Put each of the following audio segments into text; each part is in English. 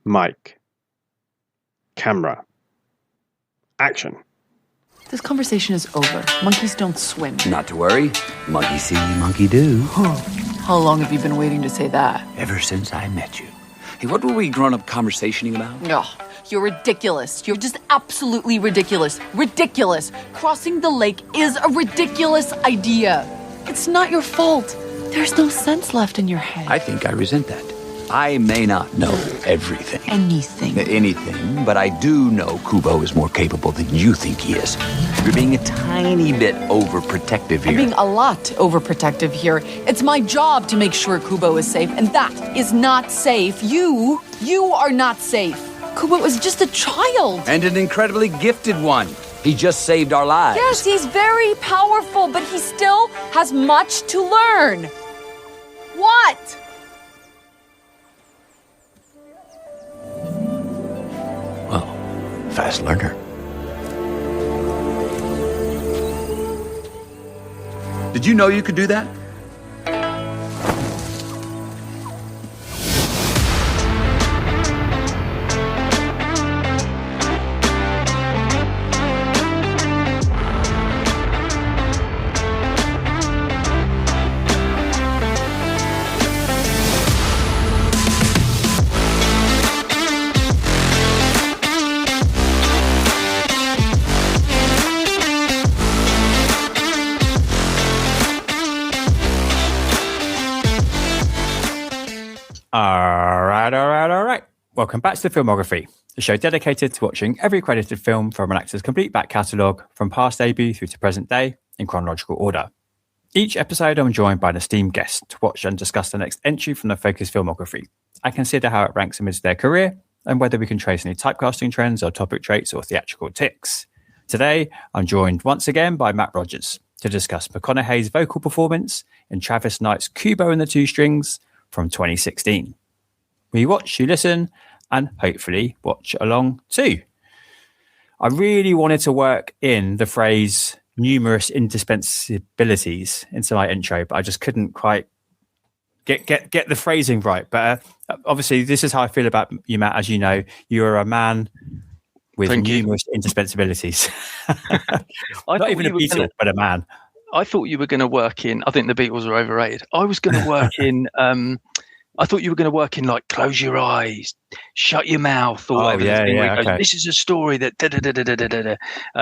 Mic. Camera. Action. This conversation is over. Monkeys don't swim. Not to worry. Monkey see, monkey do. How long have you been waiting to say that? Ever since I met you. Hey, what were we grown up conversationing about? No, you're ridiculous. You're just absolutely ridiculous. Ridiculous. Crossing the lake is a ridiculous idea. It's not your fault. There's no sense left in your head. I think I resent that. I may not know everything. Anything, but I do know Kubo is more capable than you think he is. You're being a tiny bit overprotective here. I'm being a lot overprotective here. It's my job to make sure Kubo is safe, and that is not safe. You are not safe. Kubo is just a child. And an incredibly gifted one. He just saved our lives. Yes, he's very powerful, but he still has much to learn. What? Well, fast learner. Did you know you could do that? All right. Welcome back to the Filmography, the show dedicated to watching every credited film from an actor's complete back catalogue from past debut through to present day in chronological order. Each episode, I'm joined by an esteemed guest to watch and discuss the next entry from the focused filmography. I consider how it ranks amidst their career and whether we can trace any typecasting trends or topic traits or theatrical tics. Today, I'm joined once again by Matt Rodgers to discuss McConaughey's vocal performance in Travis Knight's Kubo and the Two Strings from 2016. We watch, you listen, and hopefully watch along too. I really wanted to work in the phrase numerous indispensabilities into my intro, but I just couldn't quite get the phrasing right. But obviously, this is how I feel about you, Matt. As you know, you're a man with numerous indispensabilities. Not even a Beatle, but a man. I thought you were going to work in. I think the Beatles are overrated. I was going to work in. I thought you were going to work in like close your eyes, shut your mouth, or whatever. Okay. This is a story that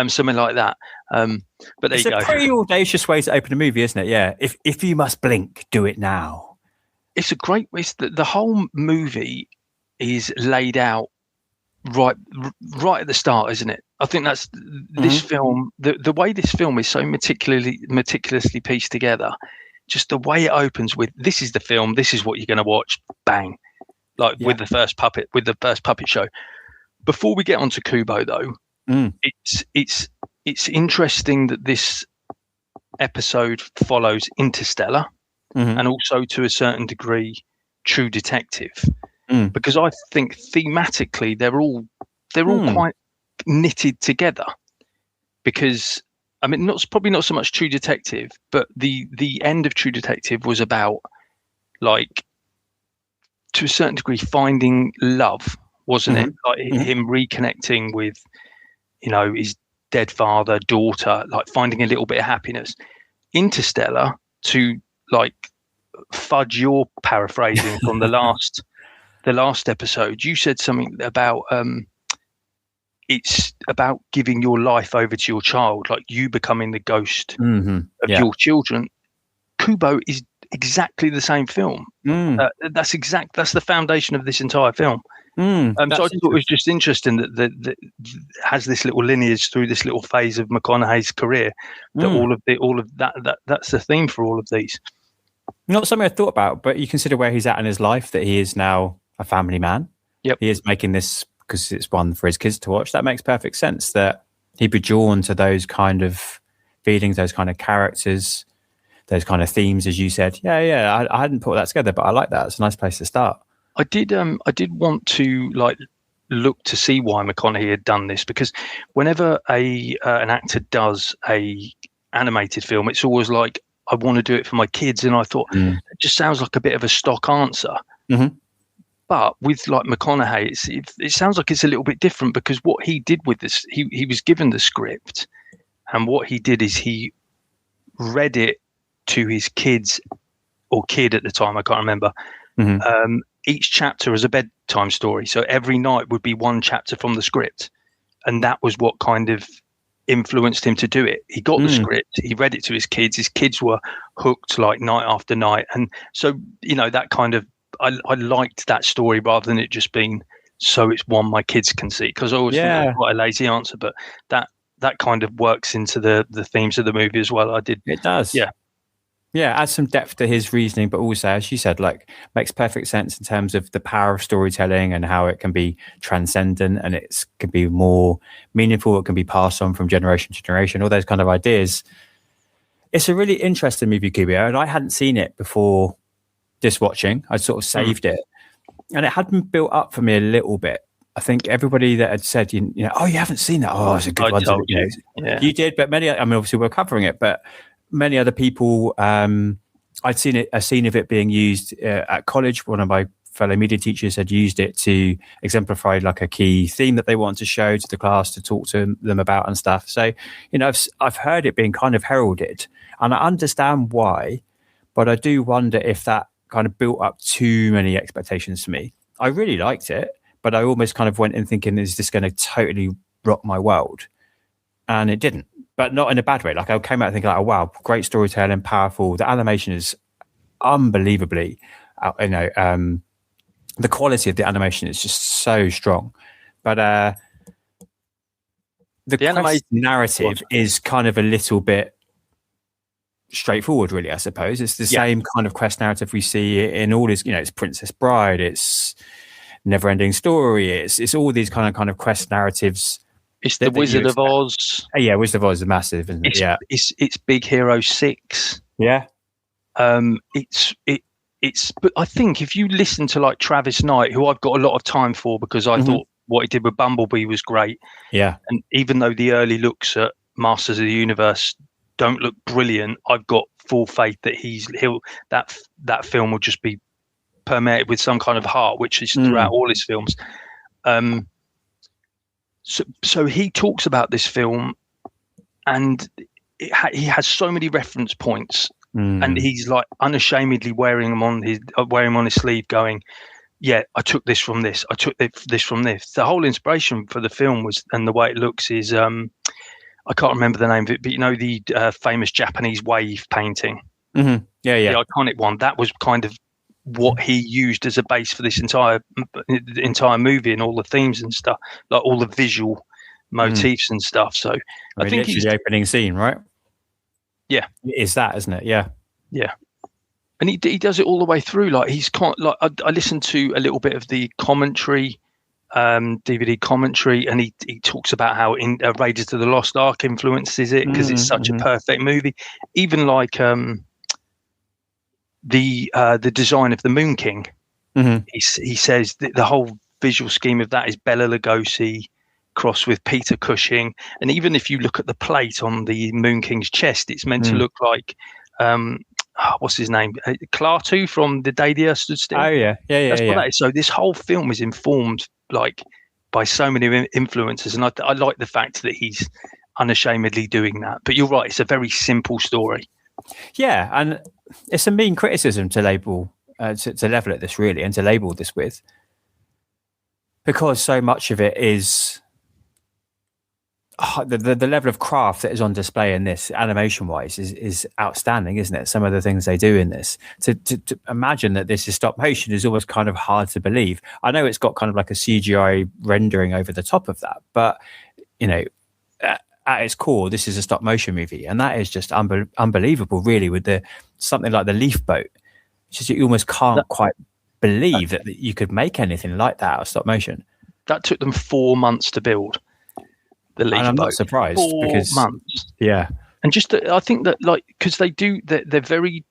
something like that. But there it's you go. It's a pretty audacious way to open a movie, isn't it? Yeah. If you must blink, do it now. It's a great. The whole movie is laid out right at the start, isn't it? I think that's this film. The way this film is so meticulously pieced together. Just the way it opens with this is the film, this is what you're going to watch, bang, with the first puppet show. Before we get onto Kubo, though, it's interesting that this episode follows Interstellar and also to a certain degree True Detective, because I think thematically they're all quite knitted together. Because I mean, probably not so much True Detective, but the end of True Detective was about, like, to a certain degree, finding love, wasn't it? Like him reconnecting with, his dead father, daughter, like finding a little bit of happiness. Interstellar, to like fudge your paraphrasing from the last episode, you said something about it's about giving your life over to your child, like you becoming the ghost of your children. Kubo is exactly the same film. That's the foundation of this entire film. So I thought it was just interesting that has this little lineage through this little phase of McConaughey's career. That all of that's the theme for all of these. Not something I thought about, but you consider where he's at in his life, that he is now a family man. Yep, he is making this because it's one for his kids to watch. That makes perfect sense that he'd be drawn to those kind of feelings, those kind of characters, those kind of themes, as you said. I hadn't put that together, but I like that. It's a nice place to start. I did want to look to see why McConaughey had done this, because whenever an actor does a animated film, it's always like, I want to do it for my kids. And I thought, it just sounds like a bit of a stock answer. But with like McConaughey, it sounds like it's a little bit different, because what he did with this, he was given the script, and what he did is he read it to his kids, or kid at the time, I can't remember. Each chapter as a bedtime story. So every night would be one chapter from the script. And that was what kind of influenced him to do it. He got the script, he read it to his kids were hooked like night after night. And so, you know, that kind of, I liked that story rather than it just being, so it's one my kids can see, because I always think that's quite a lazy answer, but that kind of works into the themes of the movie as well. It does. Yeah, adds some depth to his reasoning, but also, as you said, like, makes perfect sense in terms of the power of storytelling and how it can be transcendent and it can be more meaningful. It can be passed on from generation to generation, all those kind of ideas. It's a really interesting movie, Kubo, and I hadn't seen it before this watching. I sort of saved it, and it had been built up for me a little bit. I think everybody that had said, you know, oh, you haven't seen that? Oh, it's a good one. You did, but I mean, obviously we're covering it, but many other people, I'd seen a scene of it being used at college. One of my fellow media teachers had used it to exemplify like a key theme that they wanted to show to the class, to talk to them about and stuff. So, you know, I've heard it being kind of heralded, and I understand why, but I do wonder if that kind of built up too many expectations for me. I really liked it, but I almost kind of went in thinking, is this going to totally rock my world? And it didn't. But not in a bad way. Like, I came out thinking, like, oh, wow, great storytelling, powerful. The animation is unbelievably, the quality of the animation is just so strong. But the animation narrative is kind of a little bit straightforward, really, I suppose. It's the same kind of quest narrative we see in all this, you know, it's Princess Bride, it's Never Ending Story, it's all these kind of quest narratives. It's the Wizard of Oz. Yeah, Wizard of Oz is massive, isn't it? It's Big Hero 6. Yeah. But I think if you listen to like Travis Knight, who I've got a lot of time for, because I thought what he did with Bumblebee was great. Yeah. And even though the early looks at Masters of the Universe don't look brilliant, I've got full faith that that film will just be permeated with some kind of heart, which is throughout all his films. So he talks about this film, and he has so many reference points, and he's like unashamedly wearing them on his sleeve, going, "Yeah, I took this from this. I took this from this." The whole inspiration for the film was, and the way it looks is, I can't remember the name of it, but you know the famous Japanese wave painting, the iconic one. That was kind of what he used as a base for this entire movie, and all the themes and stuff, like all the visual motifs and stuff. So I think it's the opening scene, right? Yeah, is that, isn't it? Yeah. And he does it all the way through. Like, he's I listened to a little bit of the commentary, DVD commentary, and he talks about how Raiders of the Lost Ark influences it, because it's such a perfect movie. Even like the design of the Moon King, he says the whole visual scheme of that is Bela Lugosi crossed with Peter Cushing. And even if you look at the plate on the Moon King's chest, it's meant to look like what's his name, Klaatu from The Day the Earth Stood Still. What that is. So this whole film is informed like by so many influences, and I like the fact that he's unashamedly doing that. But you're right, it's a very simple story. Yeah, and it's a mean criticism to label, to level at this, really, and to label this with, because so much of it is the level of craft that is on display in this, animation-wise, is outstanding, isn't it? Some of the things they do in this. To imagine that this is stop motion is almost kind of hard to believe. I know it's got kind of like a CGI rendering over the top of that, but you know, at its core, this is a stop motion movie, and that is just unbelievable, really, with something like the Leaf Boat. Just, you almost can't quite believe that you could make anything like that out of stop motion. That took them 4 months to build. The Leaf Boat. I'm not surprised, 4 because months. Yeah, and just I think that, like, because they're very.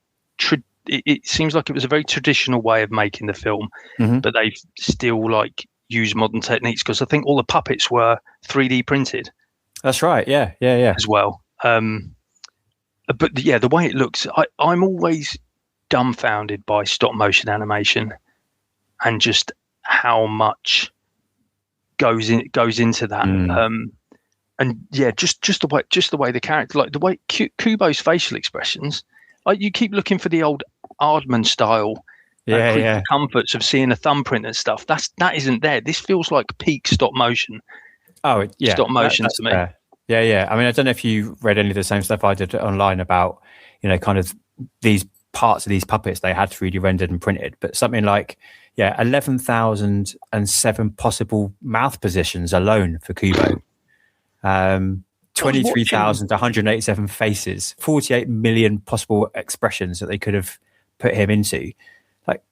It seems like it was a very traditional way of making the film, but they've still like used modern techniques, because I think all the puppets were 3D printed. That's right. Yeah. As well. But yeah, the way it looks, I'm always dumbfounded by stop motion animation, and just how much goes into that. And yeah, just the way the character, like the way Kubo's facial expressions, like you keep looking for the old Aardman style comforts of seeing a thumbprint and stuff. That isn't there. This feels like peak stop motion. Oh yeah, stop motion to me. Fair. Yeah. I mean, I don't know if you read any of the same stuff I did online about, kind of these parts of these puppets they had 3D rendered and printed, but something like 11,007 possible mouth positions alone for Kubo. 23,187 faces, 48 million possible expressions that they could have put him into. Like,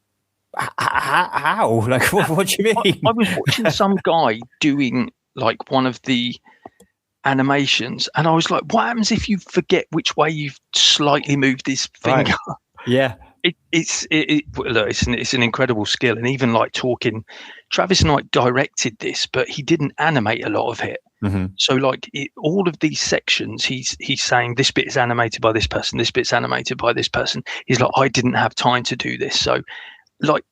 how? Like, what do you mean? I was watching some guy doing like one of the animations, and I was like, what happens if you forget which way you've slightly moved his finger? Right. Yeah. It's an incredible skill. And even like talking, Travis Knight directed this, but he didn't animate a lot of it. So like all of these sections, he's saying this bit is animated by this person, this bit's animated by this person. He's like, I didn't have time to do this. So like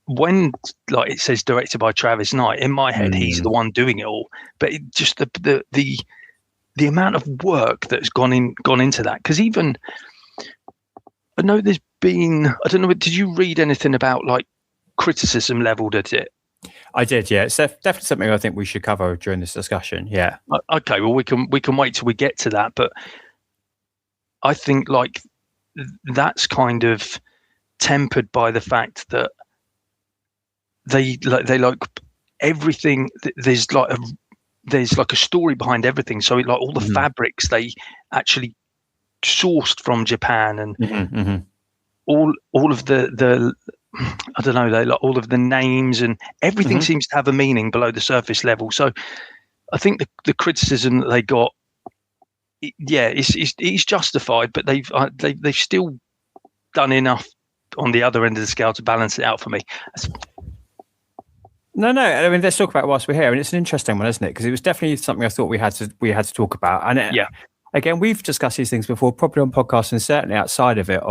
when like it says directed by Travis Knight, in my head he's the one doing it all. But just the amount of work that's gone into that, because even I know there's been, I don't know, did you read anything about like criticism leveled at it? I did, yeah. It's definitely something I think we should cover during this discussion. Yeah. Okay, well we can wait till we get to that, but I think like that's kind of tempered by the fact that they like everything. There's like a story behind everything. So like all the fabrics they actually sourced from Japan, and all of the I don't know, they like all of the names and everything seems to have a meaning below the surface level. So I think the criticism that they got, it's justified, but they've still done enough on the other end of the scale to balance it out for me. No. I mean, let's talk about it whilst we're here. And it's an interesting one, isn't it? Because it was definitely something I thought we had to talk about. And again, we've discussed these things before, probably on podcasts and certainly outside of it.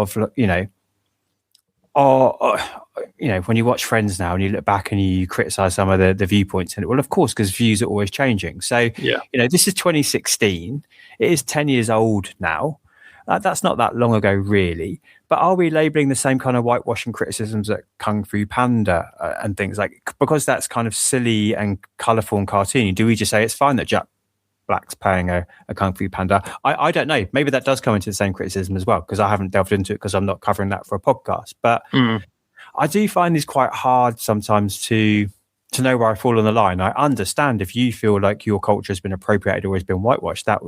When you watch Friends now and you look back and you criticize some of the viewpoints in it, well, of course, because views are always changing. So, this is 2016. It is 10 years old now. That's not that long ago, really. But are we labeling the same kind of whitewashing criticisms at Kung Fu Panda and things like, because that's kind of silly and colorful and cartoony? Do we just say it's fine that Jack Black's playing a Kung Fu Panda? I don't know. Maybe that does come into the same criticism as well, because I haven't delved into it because I'm not covering that for a podcast. But I do find these quite hard sometimes to know where I fall on the line. I understand if you feel like your culture has been appropriated or has been whitewashed. That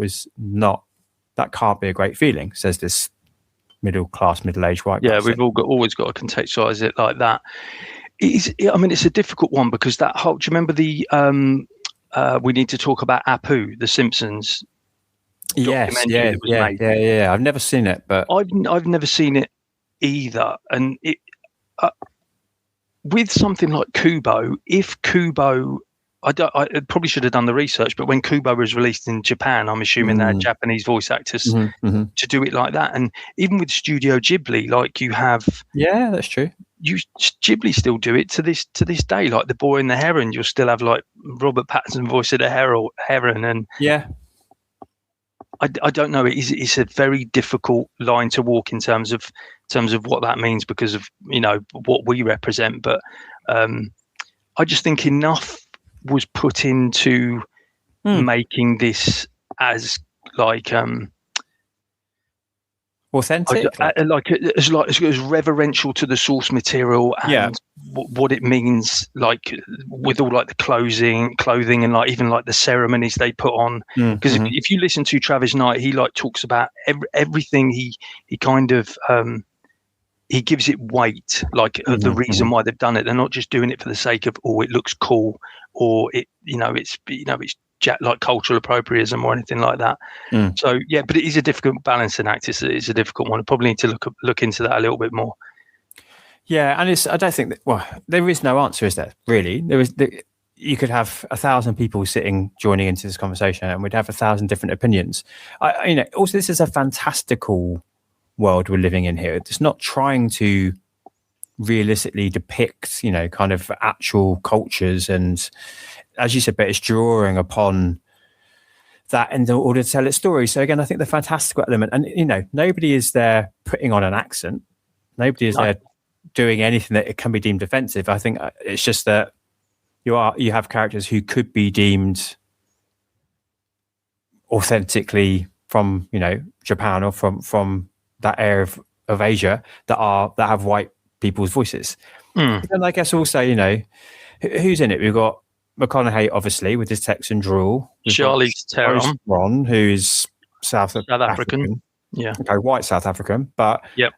can't be a great feeling, says this middle-aged white person. Yeah, we've always got to contextualize it like that. It's a difficult one because that whole. Do you remember the? We need to talk about Apu, the Simpsons. Yes, yeah. I've never seen it, but I've never seen it either. And it with something like Kubo, if Kubo, I probably should have done the research, but when Kubo was released in Japan, I'm assuming they had Japanese voice actors to do it like that. And even with Studio Ghibli, like you have, that's true. Ghibli still do it to this day. Like The Boy and the Heron, you'll still have like Robert Pattinson voice of the heron, and I don't know. It's a very difficult line to walk in terms of what that means because of what we represent. But I just think enough was put into making this as like authentic, as reverential to the source material and what it means, like with all like the clothing and like even like the ceremonies they put on. Because if you listen to Travis Knight, he like talks about everything. He kind of he gives it weight, like the reason why they've done it. They're not just doing it for the sake of it looks cool or it's like cultural appropriatism or anything like that. So but it is a difficult balancing act. It's a difficult one. I probably need to look into that a little bit more. Yeah, and I don't think that. There is no answer, is there? Really, you could have 1,000 people joining into this conversation, and we'd have 1,000 different opinions. Also, this is a fantastical world we're living in here. It's not trying to realistically depict, kind of actual cultures. And as you said, but it's drawing upon that in order to tell its story. So again, I think the fantastical element, and nobody is there putting on an accent. Nobody is there doing anything that it can be deemed offensive. I think it's just that you have characters who could be deemed authentically from Japan or from that area of Asia that have white people's voices. And I guess also who's in it. We've got McConaughey, obviously, with his Texan drawl. Charlize Theron, who's South African. Yeah. Okay, white South African. But yep.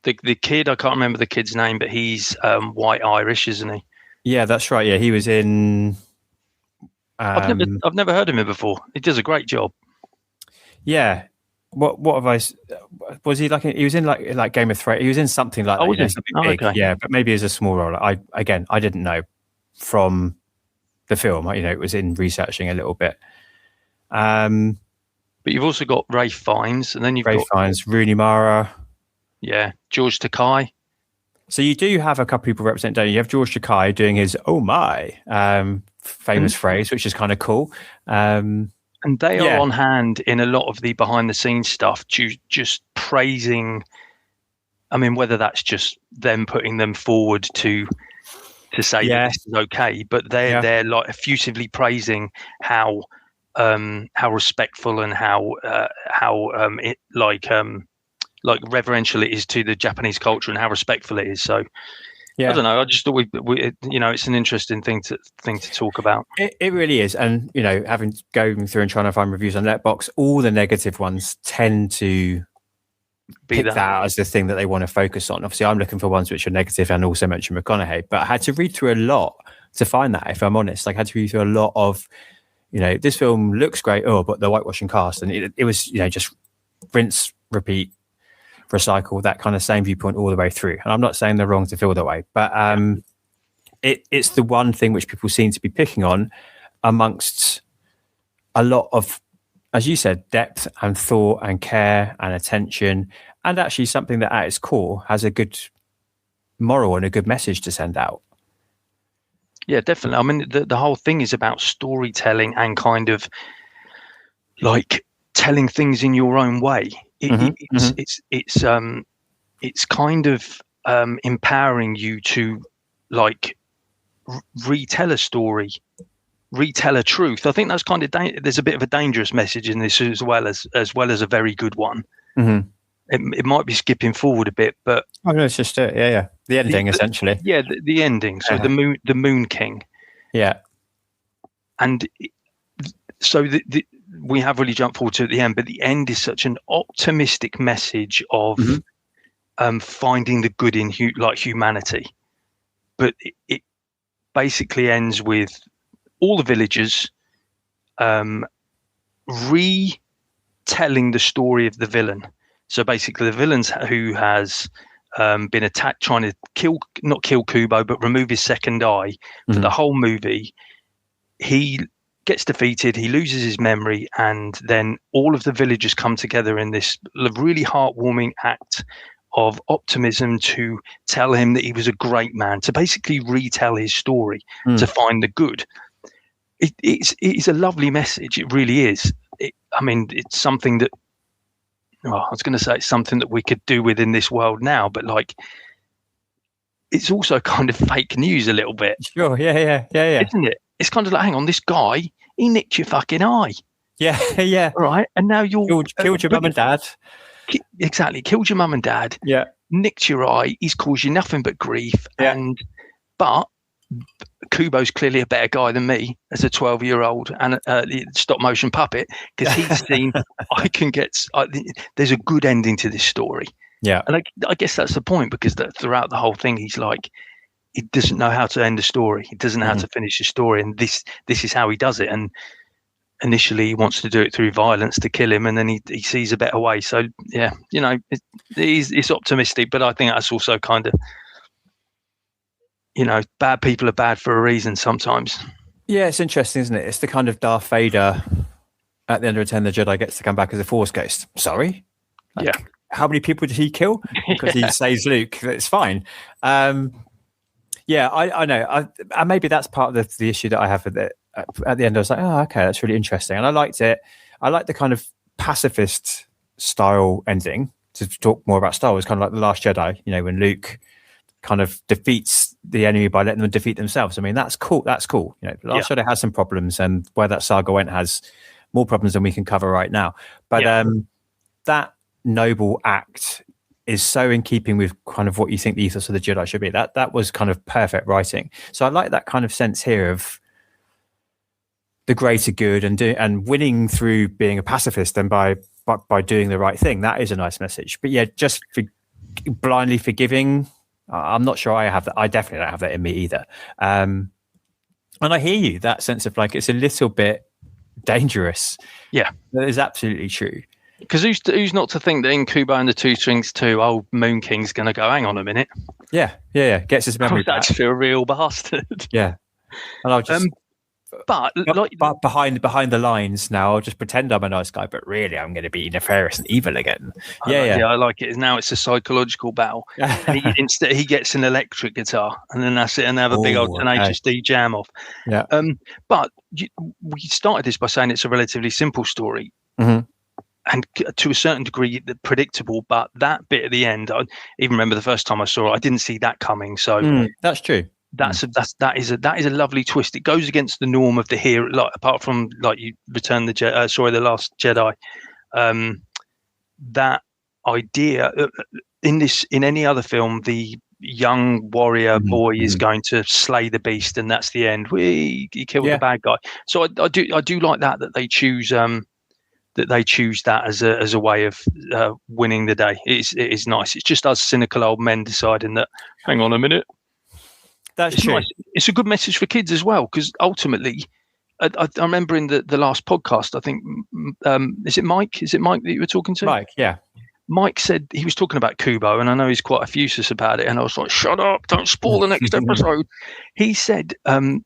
The kid, I can't remember the kid's name, but he's white Irish, isn't he? Yeah, that's right. Yeah, he was in. I've never heard of him before. He does a great job. Yeah. What have I? Was he like? He was in like Game of Thrones. He was in something like that. Something big. Okay. Yeah, but maybe as a small role. I didn't know from the film. It was in researching a little bit. But you've also got Ralph Fiennes, and then you've got Fiennes, Rooney Mara. Yeah, George Takei. So you do have a couple of people representing, don't you? You have George Takei doing his "Oh my" famous phrase, which is kind of cool. And they are on hand in a lot of the behind-the-scenes stuff, just praising. I mean, whether that's just them putting them forward to say that this is okay, but they're like effusively praising how respectful and how reverential it is to the Japanese culture and how respectful it is. So. Yeah. I don't know. I just thought it's an interesting thing to talk about. It really is, and having going through and trying to find reviews on Letterboxd, all the negative ones tend to pick that as the thing that they want to focus on. Obviously, I'm looking for ones which are negative, and also mention McConaughey. But I had to read through a lot to find that. If I'm honest, I had to read through a lot of, this film looks great, but the whitewashing cast, and it was just rinse, repeat. Recycle that kind of same viewpoint all the way through. And I'm not saying they're wrong to feel that way, but it's the one thing which people seem to be picking on amongst a lot of, as you said, depth and thought and care and attention, and actually something that at its core has a good moral and a good message to send out. Yeah, definitely. I mean, the whole thing is about storytelling and kind of like telling things in your own way. It's kind of empowering you to like retell a story, retell a truth. I think that's kind of there's a bit of a dangerous message in this as well as a very good one. It might be skipping forward a bit, but it's just the ending essentially. Yeah, the ending. So the Moon King. Yeah, and so we have really jumped forward to the end, but the end is such an optimistic message of finding the good in humanity. But it basically ends with all the villagers retelling the story of the villain. So basically the villain who has been attacked, trying to not kill Kubo, but remove his second eye for the whole movie. He gets defeated, he loses his memory, and then all of the villagers come together in this really heartwarming act of optimism to tell him that he was a great man, to basically retell his story, to find the good. It's a lovely message. It really is. It's something that, I was going to say it's something that we could do within this world now, but like, it's also kind of fake news a little bit. Sure, yeah. Isn't it? It's kind of like, hang on, this guy, he nicked your fucking eye. Yeah. All right, and now you're killed your mum and dad. Exactly, killed your mum and dad. Yeah, nicked your eye. He's caused you nothing but grief. Yeah. But Kubo's clearly a better guy than me as a 12-year-old and a stop motion puppet, because he's seen there's a good ending to this story. Yeah, and I guess that's the point, because throughout the whole thing, he's like, he doesn't know how to end a story. He doesn't know how to finish a story, and this is how he does it. And initially, he wants to do it through violence to kill him, and then he sees a better way. So yeah, it's optimistic, but I think that's also kind of, bad people are bad for a reason sometimes. Yeah, it's interesting, isn't it? It's the kind of Darth Vader at the end of Return of the Jedi gets to come back as a Force ghost. Sorry, how many people did he kill? Because he saves Luke. It's fine. Yeah, I know. And maybe that's part of the issue that I have with it. At the end, I was like, oh, okay, that's really interesting. And I liked it. I like the kind of pacifist style ending. To talk more about Star Wars, kind of like The Last Jedi, when Luke kind of defeats the enemy by letting them defeat themselves. I mean, that's cool. The Last Jedi has some problems, and where that saga went has more problems than we can cover right now. But that noble act is so in keeping with kind of what you think the ethos of the Jedi should be. That was kind of perfect writing. So I like that kind of sense here of the greater good and winning through being a pacifist and by doing the right thing. That is a nice message. But yeah, just blindly forgiving, I'm not sure I have that. I definitely don't have that in me either. And I hear you, that sense of like, it's a little bit dangerous. Yeah. That is absolutely true. Because who's not to think that in Kubo and the Two Strings 2, old Moon King's going to go, hang on a minute. Yeah. Gets his memory back. That's a real bastard. Yeah. And I'll just... But behind the lines now, I'll just pretend I'm a nice guy, but really I'm going to be nefarious and evil again. I like it. Now it's a psychological battle. Instead, he gets an electric guitar, and then that's it, and they have a big old Tenacious D jam off. Yeah. But we started this by saying it's a relatively simple story, and to a certain degree predictable. But that bit at the end, I even remember the first time I saw it, I didn't see that coming. So that's true. That is a lovely twist. It goes against the norm of the hero, like apart from like you Return the Last Jedi. That idea in any other film, the young warrior boy is going to slay the beast, and that's the end. He killed the bad guy. So I do like that they choose that as a way of winning the day. It is nice. It's just us cynical old men deciding that. Hang on a minute. That's it's true. Nice. It's a good message for kids as well, because ultimately, I remember in the last podcast, I think, is it Mike? Is it Mike that you were talking to? Mike, yeah. Mike said he was talking about Kubo, and I know he's quite effusive about it. And I was like, "Shut up! Don't spoil the next episode." He said, I'm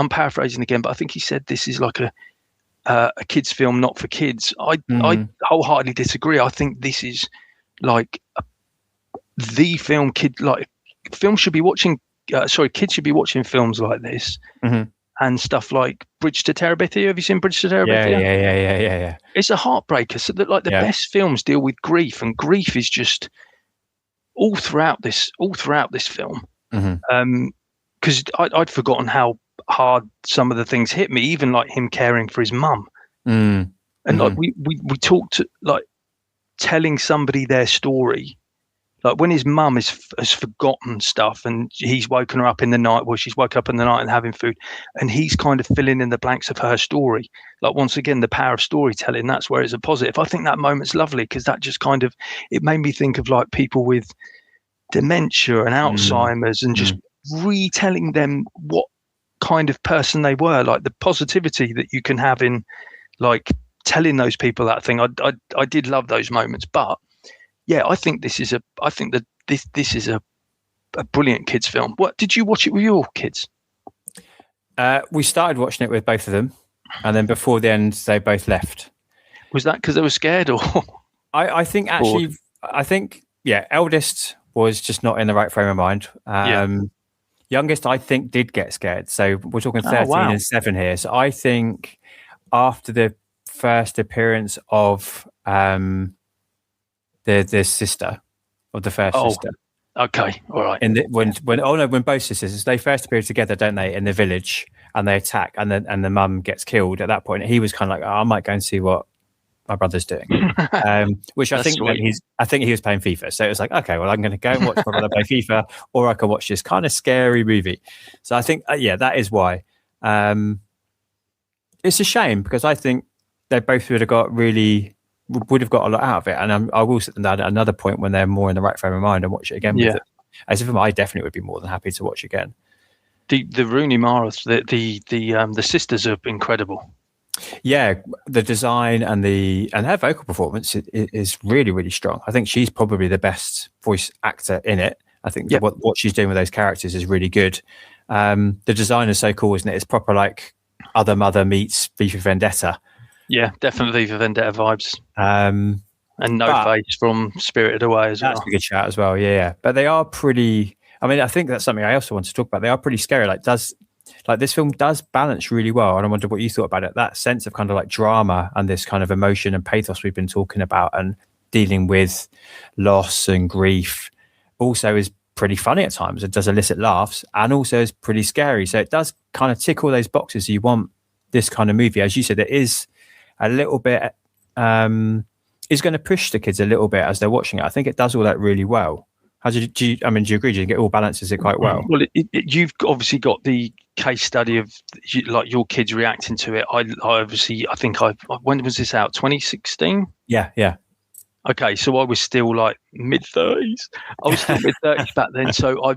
paraphrasing again, but I think he said this is like a kids' film, not for kids. I wholeheartedly disagree. I think this is like the film film should be watching. Kids should be watching films like this and stuff like Bridge to Terabithia. Have you seen Bridge to Terabithia? Yeah. It's a heartbreaker. So that the best films deal with grief, and grief is just all throughout this film. Because I'd forgotten how hard some of the things hit me, even like him caring for his mum. And like we talked like telling somebody their story. Like when his mum has forgotten stuff and he's woken her up in the night, well, she's woken up in the night and having food, and he's kind of filling in the blanks of her story. Like once again, the power of storytelling, that's where it's a positive. I think that moment's lovely because that just kind of, it made me think of like people with dementia and Alzheimer's and just retelling them what kind of person they were, like the positivity that you can have in like telling those people that thing. I did love those moments, but yeah, I think this is a brilliant kids film. What did you watch it with your kids? We started watching it with both of them, and then before the end, they both left. Was that because they were scared, or? I think actually, eldest was just not in the right frame of mind. Youngest, I think, did get scared. So we're talking 13 and 7 here. So I think after the first appearance of the sister of the first sister. Okay, all right. And when both sisters, they first appear together, don't they, in the village, and they attack, and the mum gets killed. At that point, he was kind of like, I might go and see what my brother's doing, which I think he was playing FIFA. So it was like, okay, well, I'm going to go and watch my brother play FIFA, or I can watch this kind of scary movie. So I think, that is why. It's a shame because I think they both would have got a lot out of it, and I will sit them down at another point when they're more in the right frame of mind and watch it again. With it. As if I definitely would be more than happy to watch again. The Rooney Mara's, the sisters are incredible. Yeah, the design and her vocal performance is really, really strong. I think she's probably the best voice actor in it. I think what she's doing with those characters is really good. The design is so cool, isn't it? It's proper like Other Mother meets V for Vendetta. Yeah, definitely V for Vendetta vibes. And No Face from Spirited Away as well. That's a good shout as well. Yeah. But they are pretty. I mean, I think that's something I also want to talk about. They are pretty scary. Like this film does balance really well. And I wonder what you thought about it. That sense of kind of like drama and this kind of emotion and pathos we've been talking about, and dealing with loss and grief, also is pretty funny at times. It does elicit laughs, and also is pretty scary. So it does kind of tick all those boxes you want this kind of movie. As you said, it is a little bit is going to push the kids a little bit as they're watching it. I think it does all that really well. How do you agree? Do you think it all balances it quite well? Well, you've obviously got the case study of like your kids reacting to it. I think when was this out? 2016? Yeah. Okay, so I was still like mid-30s. I was still mid-30s back then. So I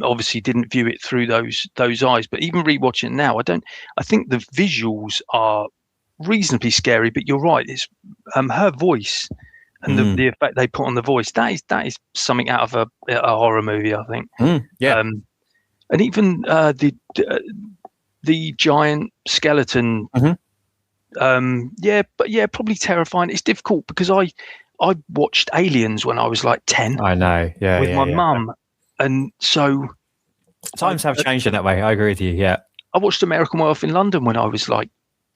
obviously didn't view it through those eyes. But even rewatching it now, I think the visuals are reasonably scary. But you're right, it's her voice and the effect they put on the voice. That is something out of a horror movie, I think. Yeah. And even the giant skeleton. Probably terrifying. It's difficult because I watched Aliens when I was like 10. I know, with my mum, and so times have changed in that way. I agree with you. Yeah, I watched American Werewolf in London when I was like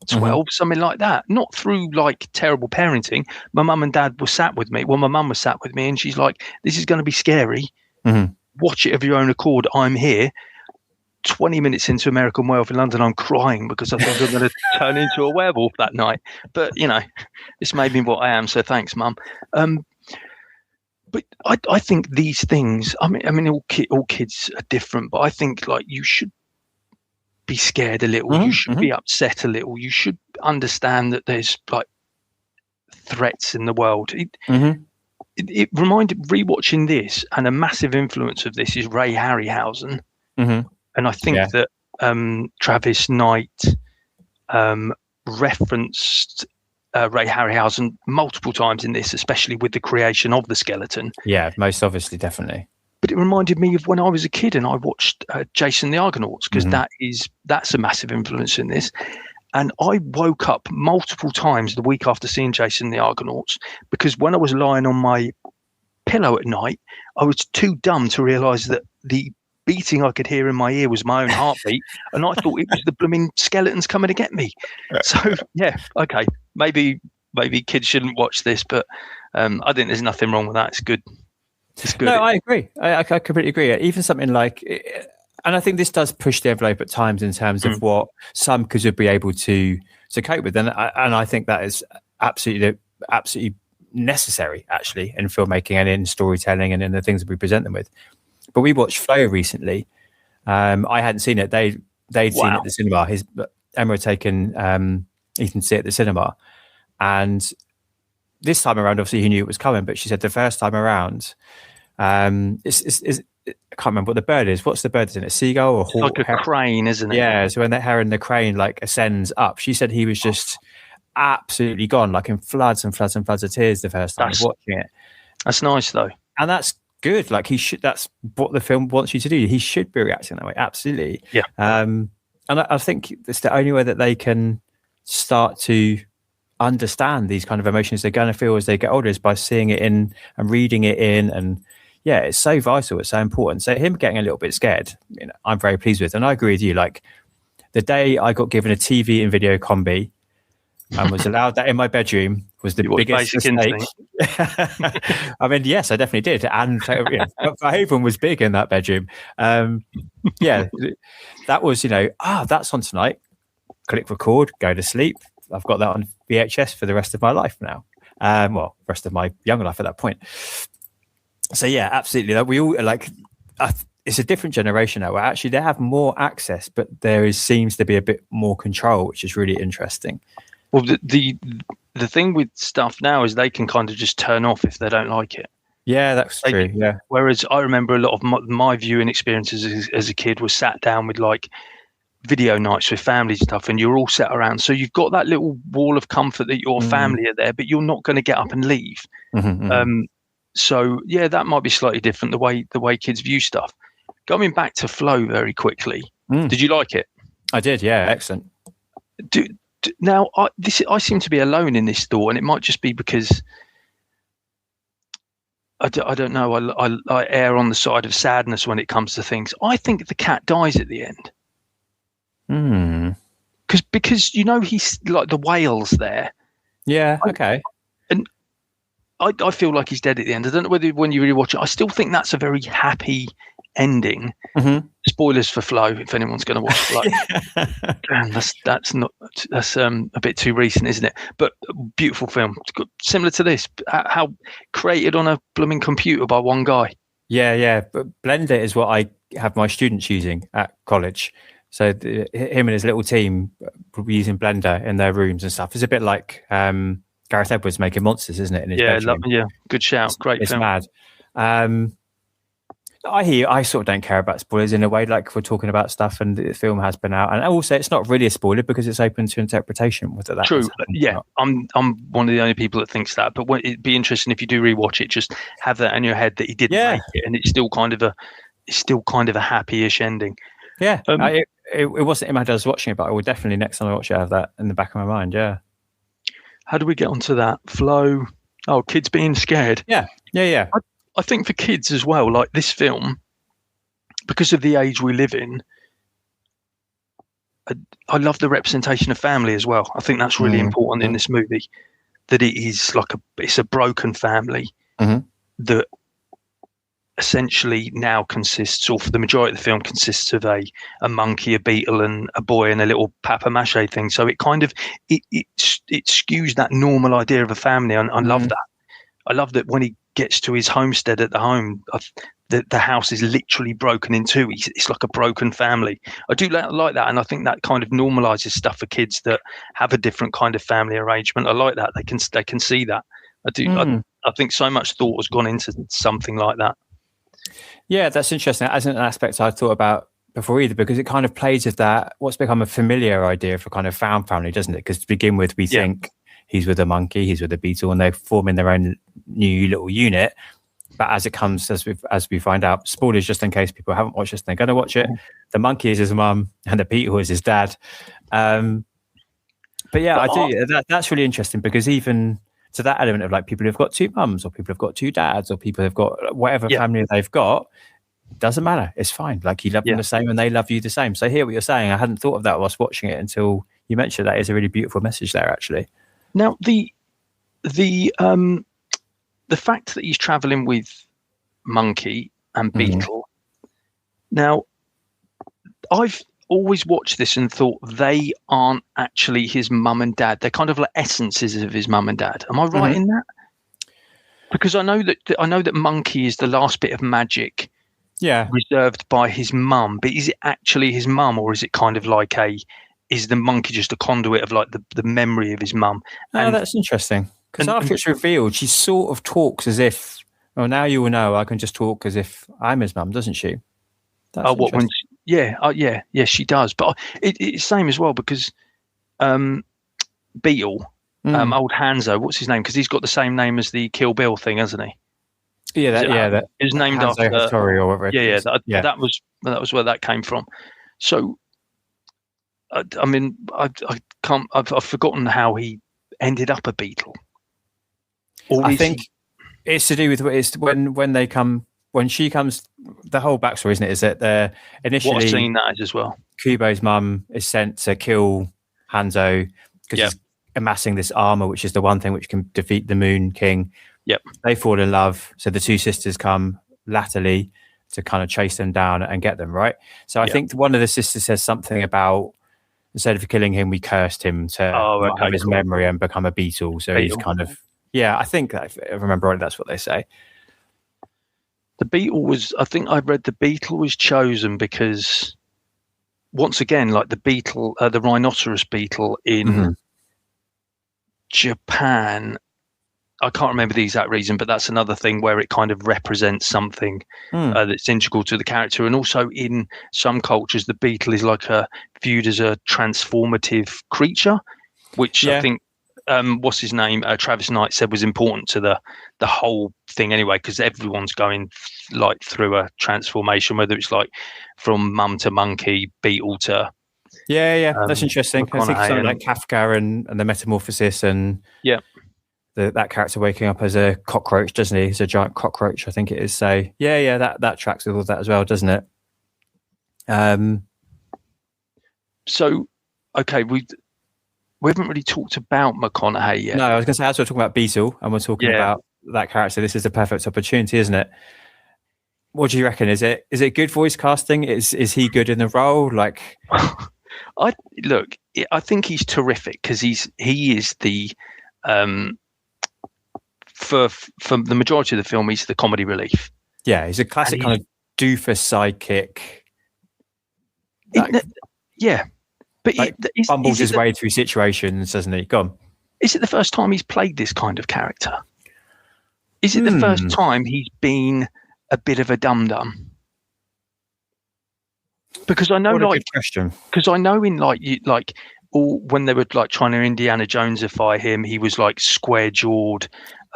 12, something like that. Not through like terrible parenting. My mum and dad were sat with me. Well, my mum was sat with me, and she's like, "This is going to be scary. Watch it of your own accord. I'm here." 20 minutes into American Werewolf in London, I'm crying because I think I'm going to turn into a werewolf that night. But, it's made me what I am, so thanks, Mum. But I think these things, I mean, all kids are different, but I think, like, you should be scared a little. You should be upset a little. You should understand that there's, like, threats in the world. It reminded, rewatching this, and a massive influence of this is Ray Harryhausen. And I think that Travis Knight referenced Ray Harryhausen multiple times in this, especially with the creation of the skeleton. Yeah, most obviously, definitely. But it reminded me of when I was a kid and I watched Jason the Argonauts, because that's a massive influence in this. And I woke up multiple times the week after seeing Jason the Argonauts, because when I was lying on my pillow at night, I was too dumb to realise that the beating I could hear in my ear was my own heartbeat, and I thought it was the blooming skeletons coming to get me. So okay, maybe kids shouldn't watch this, but I think there's nothing wrong with that. It's good. No, I agree. I completely agree. Even something like, and I think this does push the envelope at times in terms of what some kids would be able to cope with, and I think that is absolutely necessary, actually, in filmmaking and in storytelling and in the things that we present them with. But we watched Flow recently. I hadn't seen it. They'd seen it at the cinema. Emma had taken Ethan to see it at the cinema. And this time around, obviously, he knew it was coming. But she said the first time around, I can't remember what the bird is. What's the bird? Is it a seagull or a hawk? Like a crane, isn't it? Yeah. So when the heron, the crane, like ascends up, she said he was just absolutely gone, like in floods and floods and floods of tears the first time watching it. That's nice, though. And that's good. Like that's what the film wants you to do. He should be reacting that way. Absolutely. Yeah. And I think it's the only way that they can start to understand these kind of emotions they're going to feel as they get older is by seeing it in and reading it in. And yeah, it's so vital. It's so important. So him getting a little bit scared, I'm very pleased with. And I agree with you. Like the day I got given a TV and video combi and was allowed that in my bedroom was the biggest mistake. I mean, yes, I definitely did. And Haven was big in that bedroom. That was, that's on tonight. Click record, go to sleep. I've got that on VHS for the rest of my life now. Rest of my young life at that point. So yeah, absolutely. We all it's a different generation now where actually they have more access, but seems to be a bit more control, which is really interesting. Well, the thing with stuff now is they can kind of just turn off if they don't like it. Yeah, that's true. Yeah. Whereas I remember a lot of my viewing experiences as a kid was sat down with like video nights with family stuff, and you're all sat around. So you've got that little wall of comfort that your family are there, but you're not going to get up and leave. So yeah, that might be slightly different the way kids view stuff. Going back to Flow very quickly, did you like it? I did. Yeah, excellent. Now, I seem to be alone in this thought, and it might just be because I don't know. I err on the side of sadness when it comes to things. I think the cat dies at the end. Because he's like the whales there. Yeah. Okay. And I feel like he's dead at the end. I don't know whether when you really watch it, I still think that's a very happy ending. Spoilers for Flow if anyone's going to watch Flow. And that's a bit too recent, isn't it? But beautiful film, similar to this. How created on a blooming computer by one guy. Yeah. But Blender is what I have my students using at college. So him and his little team will be using Blender in their rooms and stuff. It's a bit like Gareth Edwards making monsters, isn't it? In his bedroom. Good shout. Great it's film. Mad. I sort of don't care about spoilers in a way, like we're talking about stuff and the film has been out. And also it's not really a spoiler because it's open to interpretation. Whether that True. Yeah. I'm one of the only people that thinks that. But it'd be interesting if you do rewatch it, just have that in your head that he didn't make it and it's still kind of a happy-ish ending. Yeah. It wasn't in my head I was watching it, but I will definitely next time I watch it have that in the back of my mind. Yeah. How do we get onto that? Flow. Oh, kids being scared. Yeah. I think for kids as well, like this film, because of the age we live in, I love the representation of family as well. I think that's really important in this movie, that it is it's a broken family that essentially now consists, or for the majority of the film, consists of a monkey, a beetle, and a boy, and a little papier-mâché thing. So it kind of it skews that normal idea of a family. I love that. I love that when he gets to his homestead at the home, the house is literally broken in two. It's like a broken family. I do like that, and I think that kind of normalizes stuff for kids that have a different kind of family arrangement. I like that. They can see that. I do. I think so much thought has gone into something like that. Yeah, that's interesting. As an aspect I thought about before either, because it kind of plays with that, what's become a familiar idea for kind of found family, doesn't it? Because to begin with, we think he's with a monkey, he's with a beetle, and they're forming their own new little unit. But as it comes, as we find out, spoilers just in case people haven't watched this, they're going to watch it. The monkey is his mum, and the beetle is his dad. But yeah, I do. That's really interesting because even to that element of like people who've got two mums, or people who've got two dads, or people who've got whatever family they've got, doesn't matter. It's fine. Like you love them the same, and they love you the same. So I hear what you're saying. I hadn't thought of that whilst watching it until you mentioned that. Is a really beautiful message there, actually. Now the fact that he's traveling with monkey and beetle. Now, I've always watched this and thought they aren't actually his mum and dad. They're kind of like essences of his mum and dad. Am I right in that? Because I know that monkey is the last bit of magic reserved by his mum, but is it actually his mum, or is it kind of like is the monkey just a conduit of like the memory of his mum? Oh, that's interesting. Because after it's revealed, she sort of talks as if, well, now you will know I can just talk as if I'm his mum, doesn't she? That's she does. But it's same as well because Beetle, old Hanzo, what's his name? Because he's got the same name as the Kill Bill thing, hasn't he? That is named Hanzo after Hattori or whatever. That was where that came from. So, I mean, I've forgotten how he ended up a beetle. I think it's to do with when she comes. The whole backstory, isn't it? Is that they're initially what I've seen that as well. Kubo's mum is sent to kill Hanzo because he's amassing this armor, which is the one thing which can defeat the Moon King. Yep. They fall in love, so the two sisters come latterly to kind of chase them down and get them, right? So I think one of the sisters says something about, instead of killing him, we cursed him to have his memory and become a beetle. So he's kind of, I think if I remember right, that's what they say. The beetle was, I think I read the beetle was chosen because, once again, like the beetle, the rhinoceros beetle in Japan, I can't remember the exact reason, but that's another thing where it kind of represents something that's integral to the character. And also in some cultures, the beetle is like viewed as a transformative creature, which I think, what's his name? Travis Knight said was important to the whole thing anyway, because everyone's going like through a transformation, whether it's like from mum to monkey, beetle to Yeah, that's interesting. I think McConaughey something like Kafka and the metamorphosis and that character waking up as a cockroach, doesn't he? He's a giant cockroach, I think it is. So that tracks with all that as well, doesn't it? So, okay, we haven't really talked about McConaughey yet. No, I was going to say, as we're talking about Beetle and we're talking about that character, this is the perfect opportunity, isn't it? What do you reckon? Is it good voice casting? Is he good in the role? Like, I think he's terrific because he is the for the majority of the film, he's the comedy relief. Yeah, he's a classic kind of doofus sidekick. But he fumbles his way through situations, doesn't he? Go on. Is it the first time he's played this kind of character? Is it the first time he's been a bit of a dum-dum? Because I know, what a good question. Because I know in when they were like trying to Indiana Jonesify him, he was like square-jawed.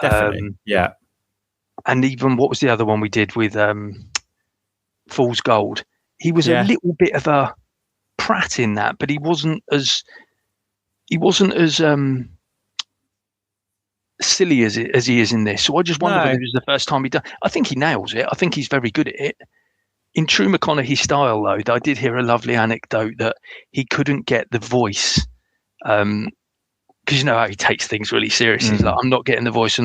Definitely, yeah. And even what was the other one we did with Fool's Gold? He was a little bit of a prat in that, but he wasn't as silly as he is in this. So I just wonder whether it was the first time he done. I think he nails it. I think he's very good at it. In true McConaughey style, though, I did hear a lovely anecdote that he couldn't get the voice, because you know how he takes things really seriously. He's like, I'm not getting the voice.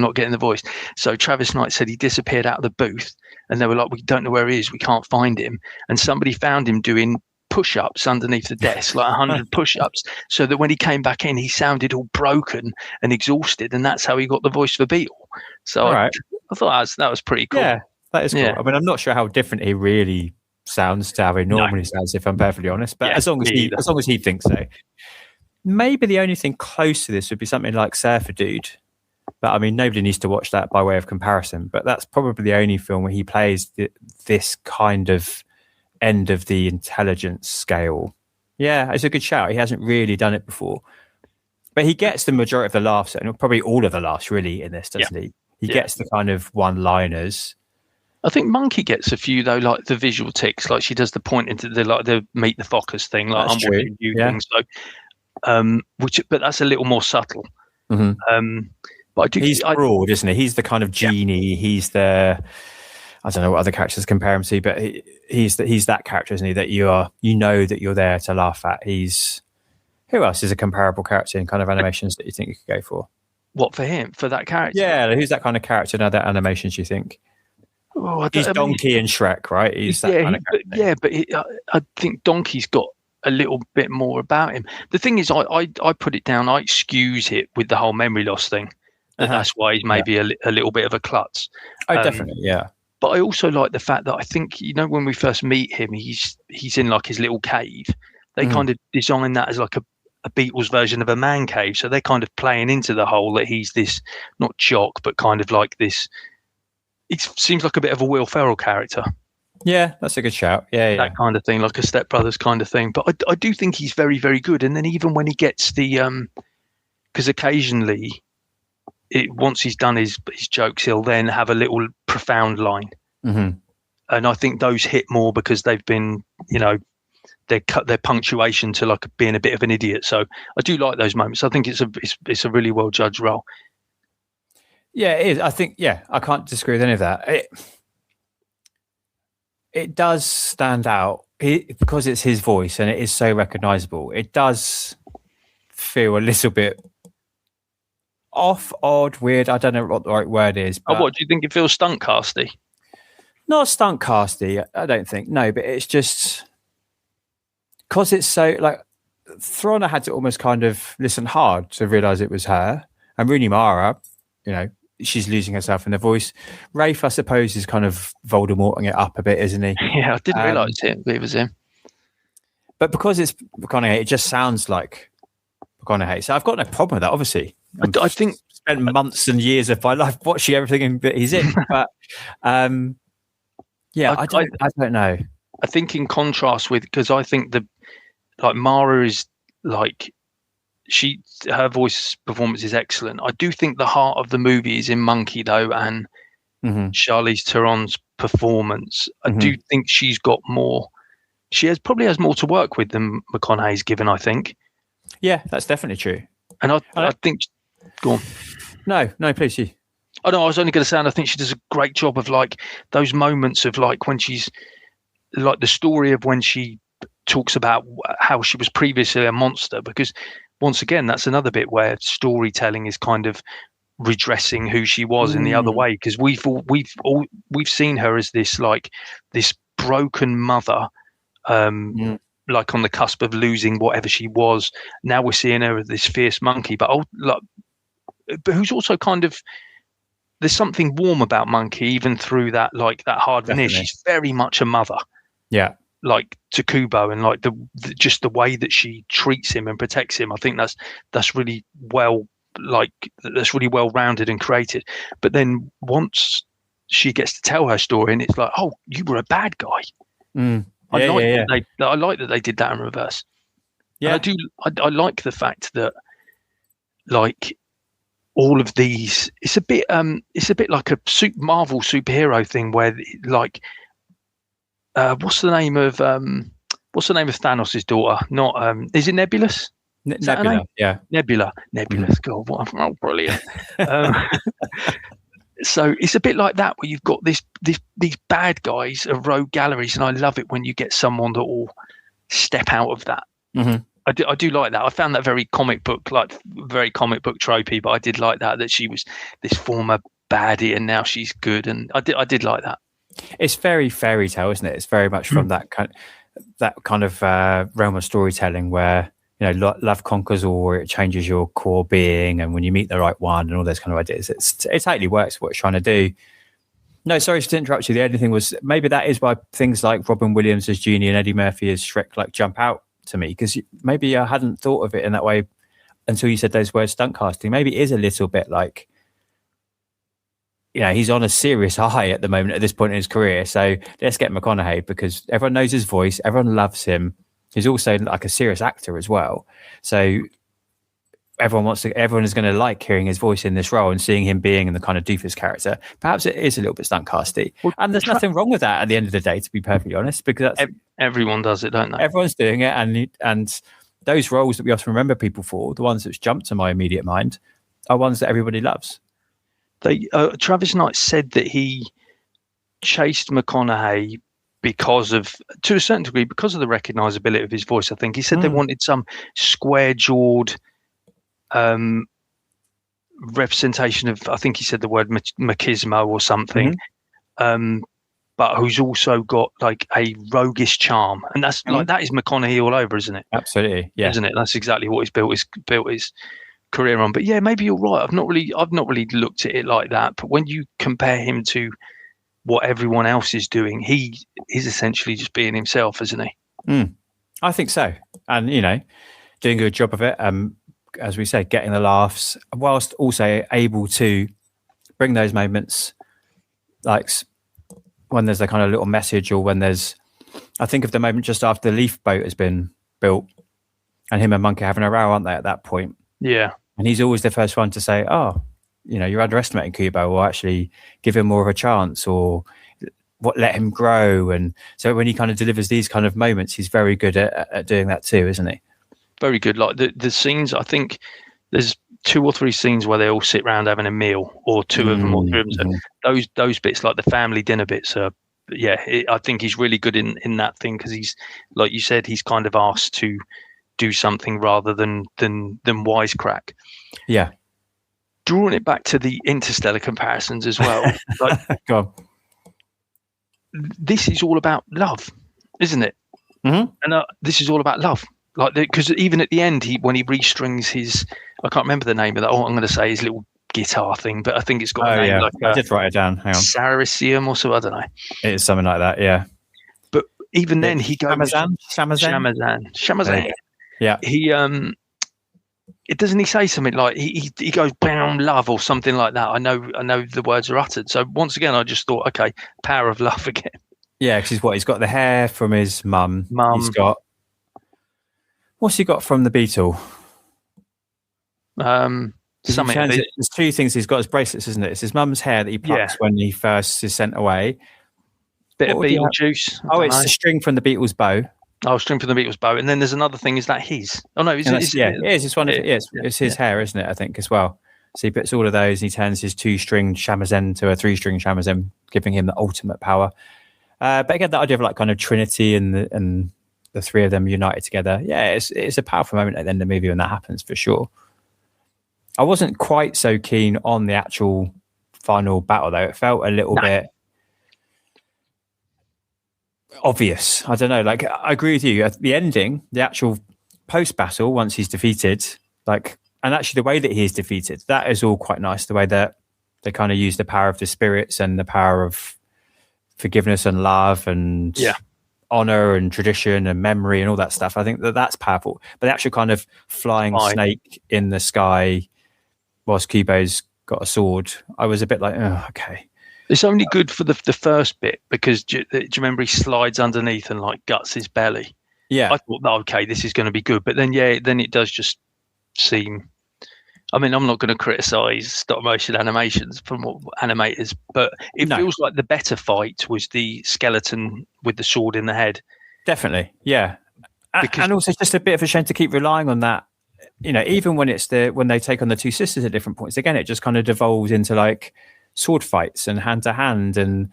So Travis Knight said he disappeared out of the booth, and they were like, we don't know where he is. We can't find him. And somebody found him doing push-ups underneath the desk, like 100 push-ups, so that when he came back in, he sounded all broken and exhausted, and that's how he got the voice for Beetle. So I thought that was pretty cool. Yeah, that is cool. I mean, I'm not sure how different he really sounds to how he normally sounds, if I'm perfectly honest. But as long as he thinks so. Maybe the only thing close to this would be something like Surfer Dude. But I mean, nobody needs to watch that by way of comparison. But that's probably the only film where he plays this kind of end of the intelligence scale. Yeah, it's a good shout. He hasn't really done it before. But he gets the majority of the laughs, and probably all of the laughs really in this, doesn't he? He gets the kind of one-liners. I think Monkey gets a few though, like the visual tics, like she does the point into the meet the Fockers thing, like that's watching you thing. So, but that's a little more subtle. Mm-hmm. But he's broad, isn't he? He's the kind of genie. He's the, I don't know what other characters compare him to, but he's that character, isn't he? That you know that you're there to laugh at. Who else is a comparable character in kind of animations that you think you could go for? What for him? For that character? Yeah, who's that kind of character in other animations? You think? He's Donkey in Shrek, right? He's that kind of character. But I think Donkey's got a little bit more about him. The thing is, I put it down. I excuse it with the whole memory loss thing. That's why he's maybe a little bit of a klutz. Oh, definitely, yeah. But I also like the fact that I think, when we first meet him, he's in like his little cave. They kind of design that as like a Beatles version of a man cave. So they're kind of playing into the whole that he's this, not jock, but kind of like this. It seems like a bit of a Will Ferrell character. Yeah, that's a good shout. Yeah. That kind of thing, like a Step Brothers kind of thing. But I do think he's very, very good. And then even when he gets the, because occasionally, once he's done his jokes, he'll then have a little profound line. Mm-hmm. And I think those hit more because they've been, they cut their punctuation to like being a bit of an idiot. So I do like those moments. I think it's a really well judged role. Yeah, it is. I think, I can't disagree with any of that. It does stand out because it's his voice and it is so recognizable. It does feel a little bit off, odd, weird. I don't know what the right word is. But what do you think? It feels stunt casty? Not stunt casty, I don't think. No, but it's just because it's so like Throna had to almost kind of listen hard to realize it was her, and Rooney Mara, she's losing herself in the voice. Rafe, I suppose, is kind of Voldemorting it up a bit, isn't he? Yeah, I didn't realise it was him. But because it's McConaughey, it just sounds like McConaughey. So I've got no problem with that, obviously. I think spent months and years of my life watching everything that he's in. But I don't know. I think in contrast with, because I think Mara is like, her voice performance is excellent. I do think the heart of the movie is in Monkey though, and Charlize Theron's performance. I do think she's got more she probably has more to work with than McConaughey's given, I think. Yeah, that's definitely true. And I think, go on. No, please. You. Oh no, I was only going to say, and I think she does a great job of like those moments of like when she's like the story of when she talks about how she was previously a monster, because once again, that's another bit where storytelling is kind of redressing who she was in the other way, because we've seen her as this broken mother, like on the cusp of losing whatever she was. Now we're seeing her as this fierce monkey, but who's also kind of, there's something warm about Monkey even through that hard veneer. She's very much a mother. Yeah. Like to Kubo, and like just the way that she treats him and protects him. I think that's really well rounded and created. But then once she gets to tell her story, and it's like, oh, you were a bad guy. I like that they did that in reverse. Yeah, and I like the fact that like all of these, it's a bit like a Marvel superhero thing where like what's the name of Thanos' daughter? Not is it Nebulous? Nebula, yeah. Nebulous. God, what brilliant. So it's a bit like that, where you've got these bad guys of rogue galleries, and I love it when you get someone that will step out of that. I do like that. I found that very comic book tropey, but I did like that she was this former baddie and now she's good, and I did like that. It's very fairy tale, isn't it? It's very much from that kind of realm of storytelling where, you know, love conquers all, or it changes your core being, and when you meet the right one and all those kind of ideas, it totally works for what it's trying to do. No, sorry to interrupt you. The only thing was, maybe that is why things like Robin Williams as Genie and Eddie Murphy as Shrek like jump out to me, because maybe I hadn't thought of it in that way until you said those words, stunt casting. Maybe it is a little bit like, you know, he's on a serious high at the moment at this point in his career. So let's get McConaughey, because everyone knows his voice, everyone loves him. He's also like a serious actor as well. So everyone is going to like hearing his voice in this role and seeing him being in the kind of doofus character. Perhaps it is a little bit stunt casty. And there's nothing wrong with that at the end of the day, to be perfectly honest, because everyone does it, don't they? Everyone's doing it. And those roles that we often remember people for, the ones that jump to my immediate mind, are ones that everybody loves. Travis Knight said that he chased McConaughey because of, to a certain degree, because of the recognizability of his voice. I think he said they wanted some square-jawed representation of, I think he said the word machismo or something, but who's also got like a roguish charm, and that's like, that is McConaughey all over, isn't it? Absolutely, yeah, isn't it? That's exactly what he's built his career on. But yeah, maybe you're right. I've not really looked at it like that. But when you compare him to what everyone else is doing, he is essentially just being himself, isn't he? I think so, and you know, doing a good job of it. As we say, getting the laughs, whilst also able to bring those moments, like when there's a kind of little message, or when there's, I think of the moment just after the Leaf boat has been built, and him and Monkey having a row, aren't they, at that point? Yeah. And he's always the first one to say, oh, you know, you're underestimating Kubo, or actually give him more of a chance, or let him grow. And so when he kind of delivers these kind of moments, he's very good at doing that too, isn't he? Very good. Like the scenes, I think there's 2 or 3 scenes where they all sit around having a meal, or 2 of them, or 3 of them. So those bits, like the family dinner bits, are, I think he's really good in that thing, because he's, like you said, he's kind of asked to do something rather than wisecrack. Yeah. Drawing it back to the Interstellar comparisons as well. Like, go on. This is all about love, isn't it? And this is all about love. Like, because even at the end, when he restrings his, I can't remember the name of that. I'm going to say his little guitar thing, but I think it's got a name. Yeah. Like I did write it down. Hang on. Sarisium or so, I don't know. It is something like that, yeah. But even then, he goes Shamazan. Yeah. He it doesn't he say something like he goes bam love or something like that. I know the words are uttered. So once again, I just thought, okay, power of love again. Yeah, because he's got the hair from his mum. He's got, what's he got from the beetle? Something. There's 2 things he's got as bracelets, isn't it? It's his mum's hair that he plucks when he first is sent away. Bit of beetle juice. It's the string from the Beatles' bow. Oh, String from the Beatles' bow. And then there's another thing. Is that his? Oh no, it is. It's one of it's his hair, isn't it? I think as well. So he puts all of those, and he turns his 2-string shamisen to a 3-string shamisen, giving him the ultimate power. But again, that idea of like kind of Trinity and the three of them united together. Yeah, it's a powerful moment at the end of the movie when that happens, for sure. I wasn't quite so keen on the actual final battle, though. It felt a little bit obvious. I don't know. Like, I agree with you. At the ending, the actual post-battle, once he's defeated, like, and actually the way that he is defeated, that is all quite nice. The way that they kind of use the power of the spirits and the power of forgiveness and love and honor and tradition and memory and all that stuff. I think that's powerful. But the actual kind of flying snake in the sky whilst Kubo's got a sword, I was a bit like, oh, okay. It's only good for the first bit because do you remember he slides underneath and like guts his belly? Yeah. I thought, okay, this is going to be good. But then, then it does just seem... I mean, I'm not going to criticize stop motion animations from animators, but it feels like the better fight was the skeleton with the sword in the head. Definitely, yeah. And also, it's just a bit of a shame to keep relying on that. You know, even when when they take on the two sisters at different points, again, it just kind of devolves into like sword fights and hand to hand, and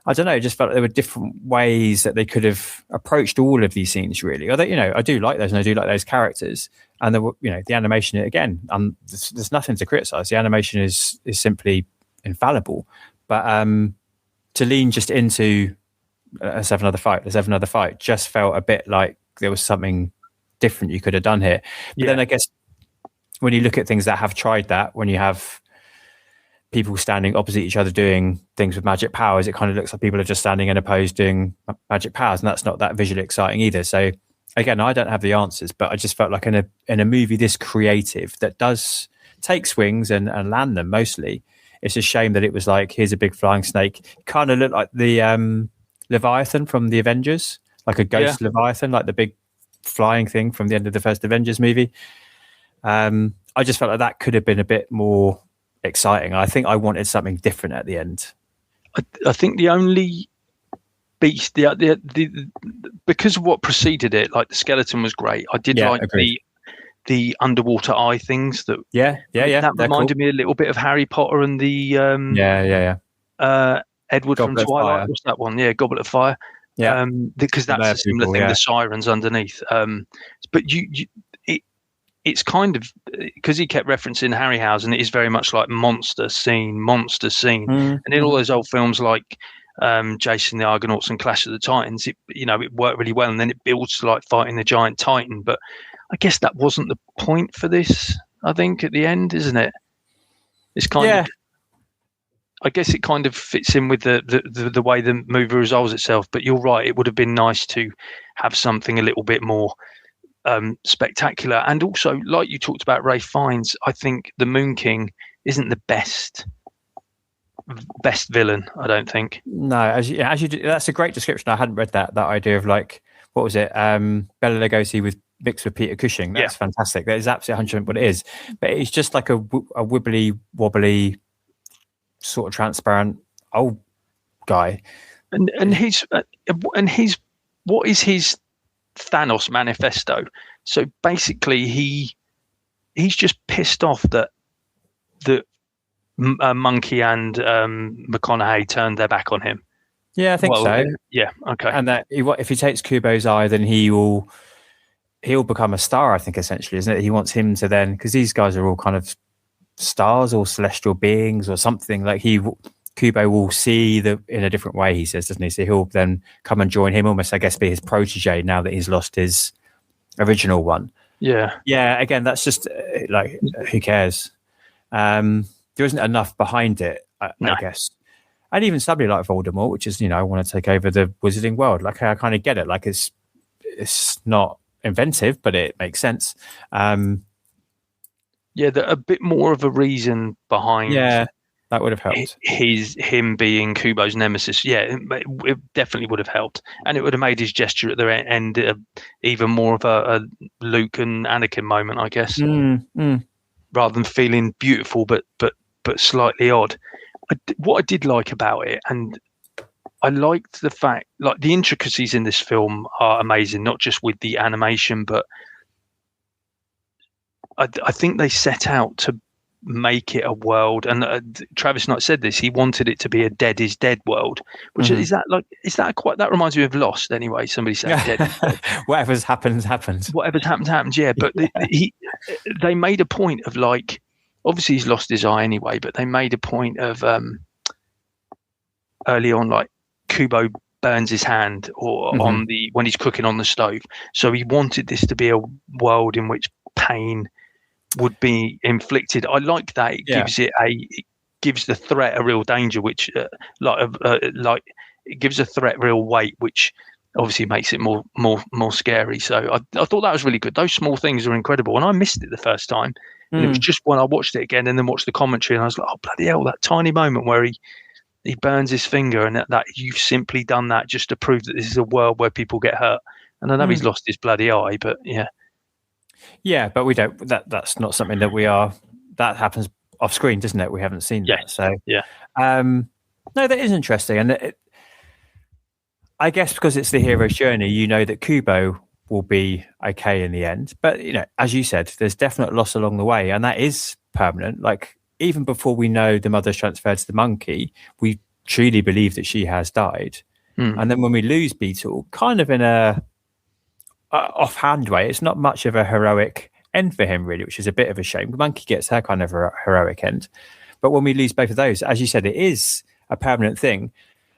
I don't know. It just felt like there were different ways that they could have approached all of these scenes. Really, although I do like those, and I do like those characters. And the animation again, there's nothing to criticize. The animation is simply infallible. But to lean just into let's have another fight, just felt a bit like there was something different you could have done here. But then I guess when you look at things that have tried that, when you have people standing opposite each other doing things with magic powers, it kind of looks like people are just standing in a pose doing magic powers, and that's not that visually exciting either. So again, I don't have the answers, but I just felt like in a movie this creative that does take swings and land them mostly, it's a shame that it was like, here's a big flying snake. Kind of looked like the Leviathan from the Avengers, like a ghost Leviathan, like the big flying thing from the end of the first Avengers movie. I just felt like that could have been a bit more exciting. I think I wanted something different at the end. I think the only beast, the because of what preceded it, like the skeleton was great. I did like the underwater eye things that that reminded me a little bit of Harry Potter and the Edward Goblet from Twilight. What's that one? Yeah, Goblet of Fire. Yeah, because that's a similar thing. The sirens underneath. But it's kind of because he kept referencing Harryhausen. It is very much like monster scene, and in all those old films like Jason the Argonauts and Clash of the Titans, it worked really well, and then it builds to like fighting the giant Titan. But I guess that wasn't the point for this. I think at the end, isn't it? It's kind of. I guess it kind of fits in with the way the movie resolves itself. But you're right; it would have been nice to have something a little bit more spectacular. And also, like you talked about Ralph Fiennes, I think the Moon King isn't the best villain. I don't think. No, as you do, that's a great description. I hadn't read that idea of like, what was it? Bela Lugosi with mixed with Peter Cushing. That's fantastic. That is absolutely 100% what it is. But it's just like a wibbly wobbly, sort of transparent old guy. And his what is his Thanos manifesto? So basically, he's just pissed off that Monkey and McConaughey turned their back on him. Yeah, I think so. Yeah, okay. And that if he takes Kubo's eye, then he'll become a star. I think essentially, isn't it? He wants him to then, because these guys are all kind of stars or celestial beings or something. Like Kubo will see in a different way. He says, doesn't he? So he'll then come and join him, almost, I guess, be his protege now that he's lost his original one. Yeah. Again, that's just like, who cares? There isn't enough behind it, I guess. And even somebody like Voldemort, which is, I want to take over the wizarding world. Like, I kind of get it. Like, it's not inventive, but it makes sense. A bit more of a reason behind. Yeah, that would have helped. Him being Kubo's nemesis. Yeah, it definitely would have helped, and it would have made his gesture at the end even more of a Luke and Anakin moment, I guess, rather than feeling beautiful but slightly odd. What I did like about it, and I liked the fact, like, the intricacies in this film are amazing, not just with the animation, but I think they set out to make it a world, and Travis Knight said this, he wanted it to be a dead is dead world, which is that quite, that reminds me of Lost anyway, somebody saying dead is dead. Whatever's happens Yeah, but they made a point of, like, obviously he's lost his eye anyway, but they made a point of early on, like, Kubo burns his hand or when he's cooking on the stove, so he wanted this to be a world in which pain would be inflicted. I like that. It gives the threat a real danger, which like it gives a threat real weight, which obviously makes it more scary. So I thought that was really good. Those small things are incredible, and I missed it the first time, and it was just when I watched it again and then watched the commentary, and I was like, oh bloody hell, that tiny moment where he burns his finger, and that you've simply done that just to prove that this is a world where people get hurt. And I know he's lost his bloody eye, but yeah. Yeah, but we don't. That's not something that that happens off screen, doesn't it? We haven't seen that. So yeah. No, that is interesting, and I guess because it's the hero's journey, you know that Kubo will be okay in the end. But as you said, there's definite loss along the way, and that is permanent. Like, even before we know the mother's transferred to the monkey, we truly believe that she has died. And then when we lose Beetle, kind of in a offhand way, it's not much of a heroic end for him, really, which is a bit of a shame. The monkey gets her kind of heroic end, but when we lose both of those, as you said, it is a permanent thing,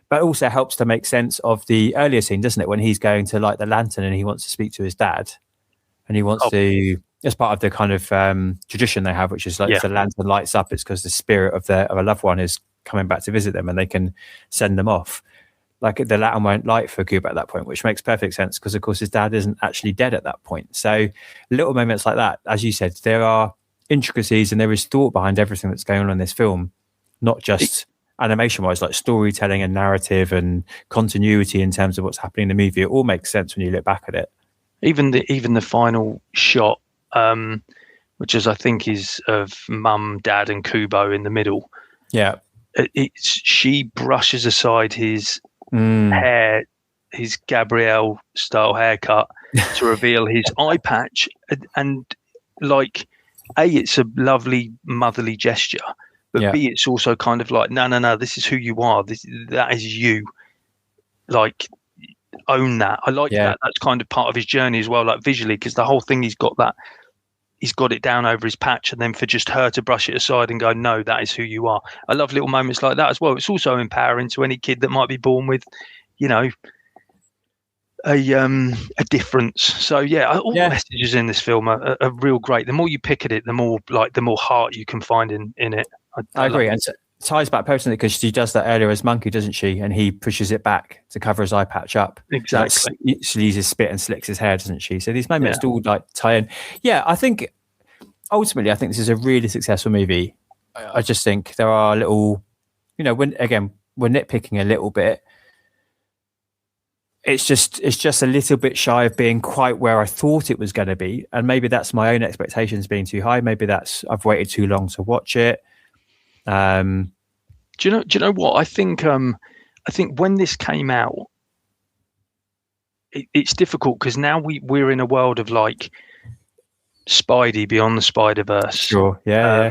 but also helps to make sense of the earlier scene, doesn't it, when he's going to light the lantern and he wants to speak to his dad, and he wants to, as part of the kind of tradition they have, which is like if the lantern lights up, it's because the spirit of a loved one is coming back to visit them, and they can send them off. Like, the lantern won't light for Kubo at that point, which makes perfect sense because, of course, his dad isn't actually dead at that point. So little moments like that, as you said, there are intricacies and there is thought behind everything that's going on in this film, not just animation-wise, like storytelling and narrative and continuity in terms of what's happening in the movie. It all makes sense when you look back at it. Even the final shot, which is, I think, is of Mum, Dad, and Kubo in the middle. Yeah, she brushes aside his hair, his Gabrielle style haircut, to reveal his eye patch, and like, A, it's a lovely motherly gesture, but B, it's also kind of like, no, this is who you are, that is you, like, own that. I like that. That's kind of part of his journey as well, like visually, because the whole thing, he's got it down over his patch, and then for just her to brush it aside and go, no, that is who you are. I love little moments like that as well. It's also empowering to any kid that might be born with, a difference. So all the messages in this film are real great. The more you pick at it, the more heart you can find in it. I agree. And it ties back personally because she does that earlier as Monkey, doesn't she? And he pushes it back to cover his eye patch up. Exactly. Like, she uses spit and slicks his hair, doesn't she? So these moments all like tie in. Yeah, I think ultimately, this is a really successful movie. I just think there are little, when we're nitpicking a little bit. It's just a little bit shy of being quite where I thought it was going to be, and maybe that's my own expectations being too high. Maybe that's I've waited too long to watch it. Do you know what I think? I think when this came out, it's difficult because now we're in a world of like Spidey Beyond the Spider-Verse. Sure, yeah.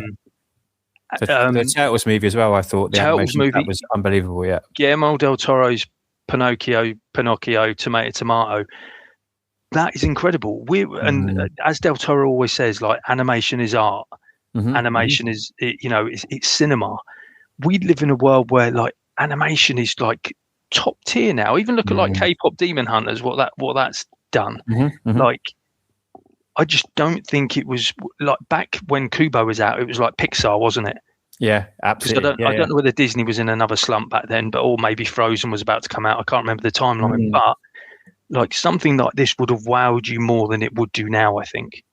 The Turtles movie as well. I thought the Turtles movie, that was unbelievable. Yeah, Guillermo del Toro's Pinocchio, Tomato. That is incredible. And as Del Toro always says, like, animation is art. Animation is, it's cinema. We live in a world where like animation is like top tier now. Even look at like K-pop Demon Hunters, what that's done. Like, I just don't think it was like back when Kubo was out. It was like Pixar, wasn't it? Yeah, absolutely. I don't know whether Disney was in another slump back then, or maybe Frozen was about to come out. I can't remember the timeline, but like something like this would have wowed you more than it would do now, I think.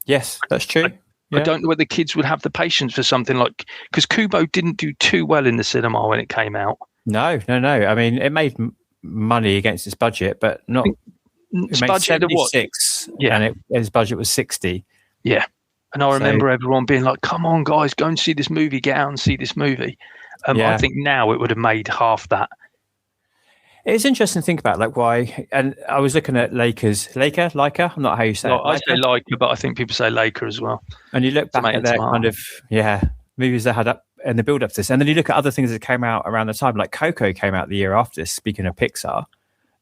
Yes, that's true. I don't know whether kids would have the patience for something like, because Kubo didn't do too well in the cinema when it came out. No. I mean, it made money against its budget, but not. Its budget of what? And his budget was 60. Yeah. And I remember everyone being like, come on, guys, go and see this movie. Get out and see this movie. I think now it would have made half that. It's interesting to think about like why. And I was looking at Leica. I'm not how you say it. I say Leica, but I think people say Leica as well. And you look back at their kind of movies they had up in the build up to this, and then you look at other things that came out around the time. Like Coco came out the year after this. Speaking of Pixar,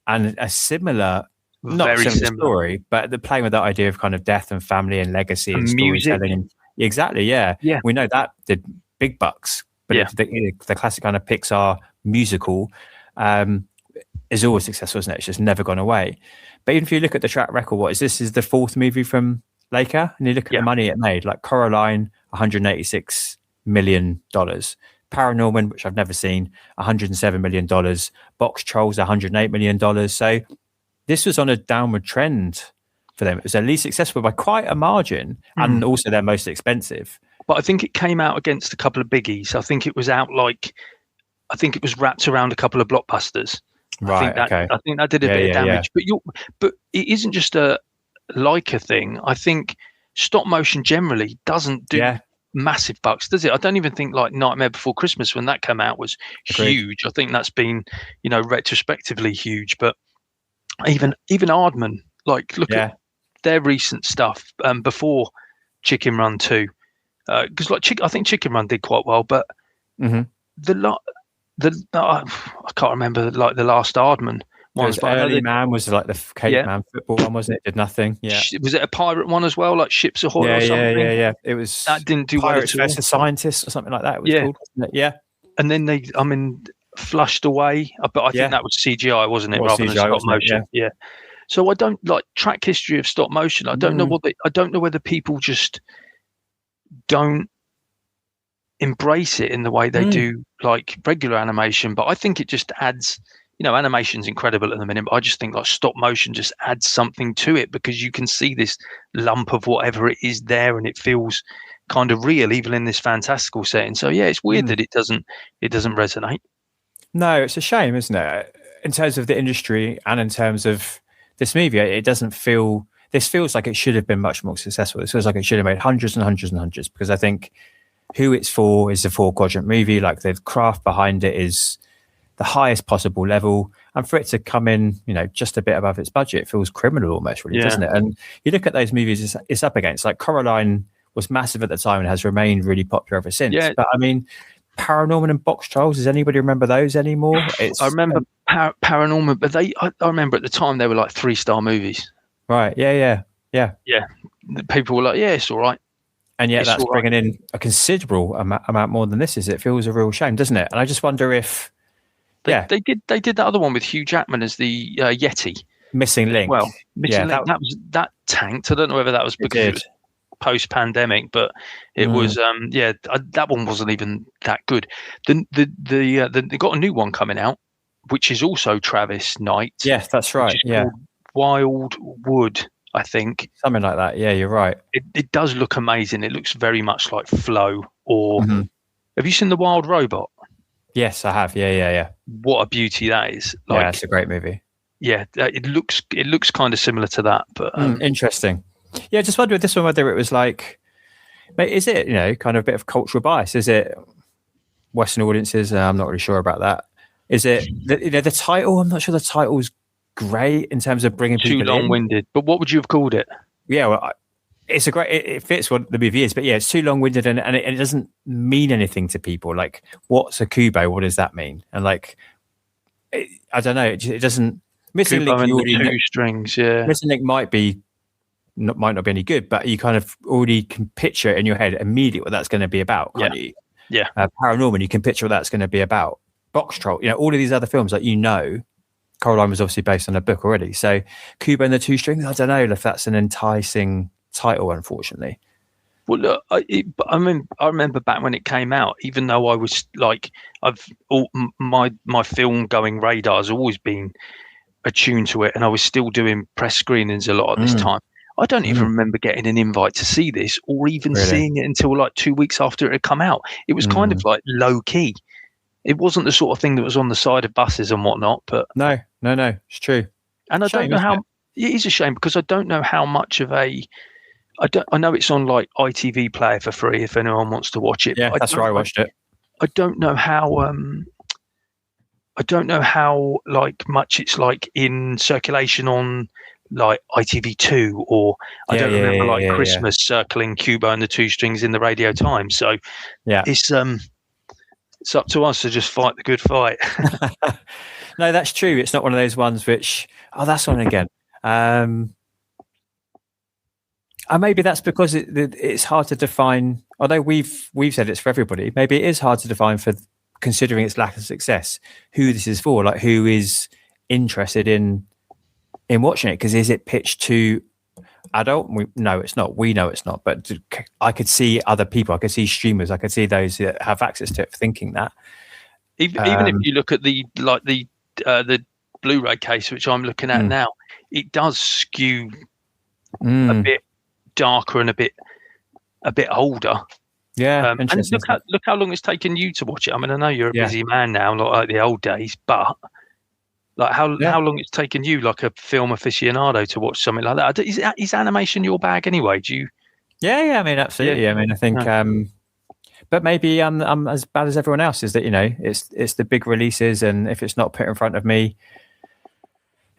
and a similar. Not very similar story, but the playing with that idea of kind of death and family and legacy and storytelling. And, exactly, yeah. We know that did big bucks, but the classic kind of Pixar musical is always successful, isn't it? It's just never gone away. But even if you look at the track record, what is this? Is the fourth movie from Leica, and you look at the money it made, like Coraline, $186 million. Paranorman, which I've never seen, $107 million. Box Trolls, $108 million. So this was on a downward trend for them. It was their least successful by quite a margin, and also their most expensive. But I think it came out against a couple of biggies. I think it was wrapped around a couple of blockbusters. Right. I think that did a bit of damage. Yeah. But it isn't just a Leica thing. I think stop motion generally doesn't do massive bucks, does it? I don't even think like Nightmare Before Christmas, when that came out, was huge. I think that's been, retrospectively huge. But even Aardman, like look at their recent stuff before Chicken Run 2, because I think Chicken Run did quite well, but I can't remember like the last Aardman ones. But Early Man was like the caveman football one, wasn't it? Did nothing. Yeah. Was it a pirate one as well, like Ships Ahoy or something? Yeah. It was that didn't do Pirates well versus Scientists or something like that. It was called, wasn't it? Yeah. And then flushed away, but I think that was CGI, wasn't it, rather than stop motion? Yeah. So I don't like track history of stop motion. I don't know I don't know whether people just don't embrace it in the way they do like regular animation. But I think it just adds, animation's incredible at the minute, but I just think like stop motion just adds something to it, because you can see this lump of whatever it is there, and it feels kind of real even in this fantastical setting. So it's weird that it doesn't resonate. No, it's a shame, isn't it? In terms of the industry and in terms of this movie, it doesn't feel. This feels like it should have been much more successful. This feels like it should have made hundreds and hundreds and hundreds, because I think who it's for is a 4-quadrant movie. Like the craft behind it is the highest possible level, and for it to come in, just a bit above its budget, feels criminal almost, really, doesn't it? And you look at those movies it's up against. Like Coraline was massive at the time and has remained really popular ever since. Yeah. But I mean, Paranorman and Box Trolls, does anybody remember those anymore? I remember Paranorman, but I remember at the time they were like 3-star movies. Right. Yeah. People were like, it's all right. And yet that's bringing in a considerable amount more than this is. It feels a real shame, doesn't it? And I just wonder if they did that other one with Hugh Jackman as the Yeti. Missing Link. Well, Missing Link, that tanked. I don't know whether that was because it was post-pandemic, but it was that one wasn't even that good. They got a new one coming out, which is also Travis Knight. Yes, that's right. Yeah, Wildwood, I think, something like that. Yeah, you're right. It does look amazing. It looks very much like Flow. Or have you seen The Wild Robot? Yes, I have. Yeah. What a beauty that is! Like, it's a great movie. Yeah, it looks kind of similar to that, but interesting. Yeah, just wonder with this one whether it was like, is it kind of a bit of cultural bias? Is it Western audiences? I'm not really sure about that. Is it the title? I'm not sure the title's great in terms of bringing people in. Too long-winded. But what would you have called it? Yeah, well, it's a great. It fits what the movie is, but it's too long-winded and it doesn't mean anything to people. Like, what's a Kubo? What does that mean? And like, I don't know. It doesn't. Missing Link, you already know. Strings, yeah. Missing Link might not be any good, but you kind of already can picture it in your head immediately what that's going to be about, can't you? Yeah. Paranorman, you can picture what that's going to be about. Box Troll, all of these other films that Coraline was obviously based on a book already. So Kubo and the Two Strings, I don't know if that's an enticing title, unfortunately. Well, look, I remember back when it came out, even though I was like, my film going radar has always been attuned to it, and I was still doing press screenings a lot at this time. I don't even remember getting an invite to see this or even seeing it until like 2 weeks after it had come out. It was kind of like low key. It wasn't the sort of thing that was on the side of buses and whatnot. But no, it's true. And I don't know how. It is a shame because I don't know how much of a. I know it's on like ITV Player for free if anyone wants to watch it. Yeah, that's where I watched it. I don't know how I don't know how like much it's like in circulation on like ITV2, or I don't remember Christmas circling Kubo and the Two Strings in the Radio Times. So it's up to us to just fight the good fight. No, that's true. It's not one of those ones which that's on again. And maybe that's because it's hard to define. Although we've said it's for everybody, maybe it is hard to define for considering its lack of success who this is for. Like, who is interested in watching it? Because is it pitched to adult? No, it's not. We know it's not. But I could see other people. I could see streamers. I could see those that have access to it thinking that. Even if you look at the Blu-ray case, which I'm looking at now, it does skew a bit darker and a bit older. Yeah, and look how long it's taken you to watch it. I mean, I know you're a busy man now, not like the old days, but like how long it's taken you, like a film aficionado, to watch something like that. Is animation your bag anyway? Do you? Yeah. I mean, absolutely. Yeah. I mean, I think, but maybe I'm as bad as everyone else. Is that it's the big releases, and if it's not put in front of me,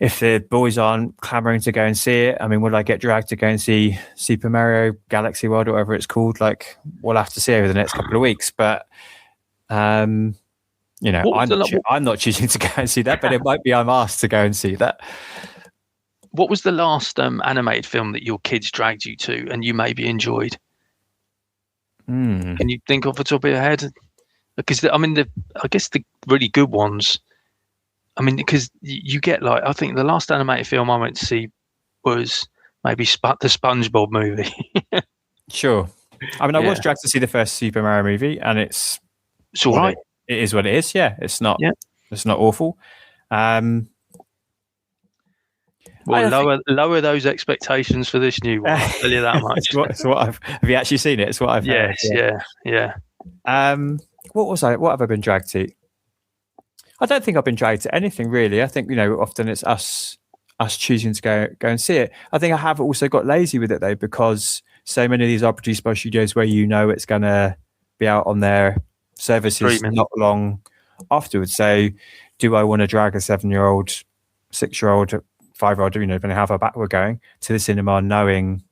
if the boys aren't clamoring to go and see it, I mean, will I get dragged to go and see Super Mario Galaxy World or whatever it's called? Like, we'll have to see over the next couple of weeks. But, I'm not choosing to go and see that, but it might be I'm asked to go and see that. What was the last animated film that your kids dragged you to and you maybe enjoyed? Can you think off the top of your head? Because, I guess the really good ones, because you get like, I think the last animated film I went to see was maybe the SpongeBob movie. Sure. I was dragged to see the first Super Mario movie, and it's all right. It is what it is. Yeah, it's not. Yeah. It's not awful. Lower those expectations for this new one. I'll tell you that much. Have you actually seen it? It's what I've heard. Yes, yeah. What have I been dragged to? I don't think I've been dragged to anything really. I think, often it's us choosing to go and see it. I think I have also got lazy with it though, because so many of these are produced by studios where it's going to be out on their services not long afterwards. So do I want to drag a 7-year-old, 6-year-old, 5-year-old, depending how far back we're going, to the cinema, knowing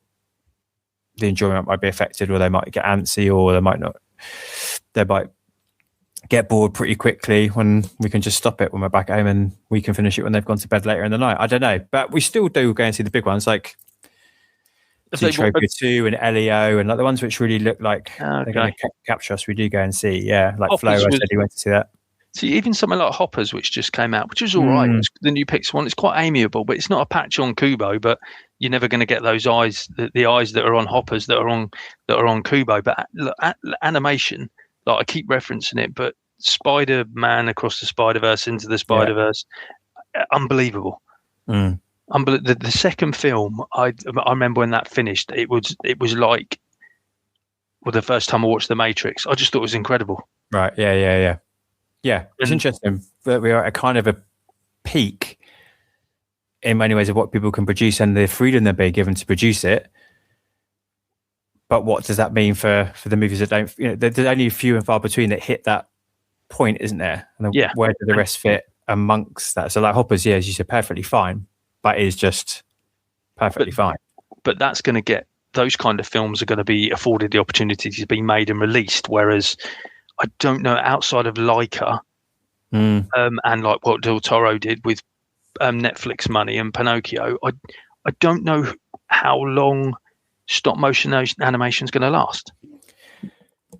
the enjoyment might be affected, or they might get antsy, or they might get bored pretty quickly when we can just stop it when we're back home and we can finish it when they've gone to bed later in the night. I don't know, but we still do go and see the big ones like Zootopia 2 and Elio, and like the ones which really look like they're going to capture us. We do go and see, like Flo. I said he went to see that. See, even something like Hoppers, which just came out, which was all right. The new Pixar one, it's quite amiable, but it's not a patch on Kubo. But you're never going to get those eyes, the eyes that are on Hoppers that are on Kubo. But animation, like I keep referencing it, but Spider-Man Across the Spider-Verse, Into the Spider-Verse, unbelievable. The second film, I remember when that finished, it was like, the first time I watched The Matrix, I just thought it was incredible. Right. Yeah. It's interesting that we are at a kind of a peak in many ways of what people can produce and the freedom they're being given to produce it. But what does that mean for the movies that don't? There's only a few and far between that hit that point, isn't there? And where do the rest fit amongst that? So like Hoppers, as you said, perfectly fine, but it is just perfectly fine. But that's going to get, those kind of films are going to be afforded the opportunity to be made and released. Whereas I don't know, outside of Laika and like what Del Toro did with Netflix money and Pinocchio, I don't know how long stop motion animation is going to last.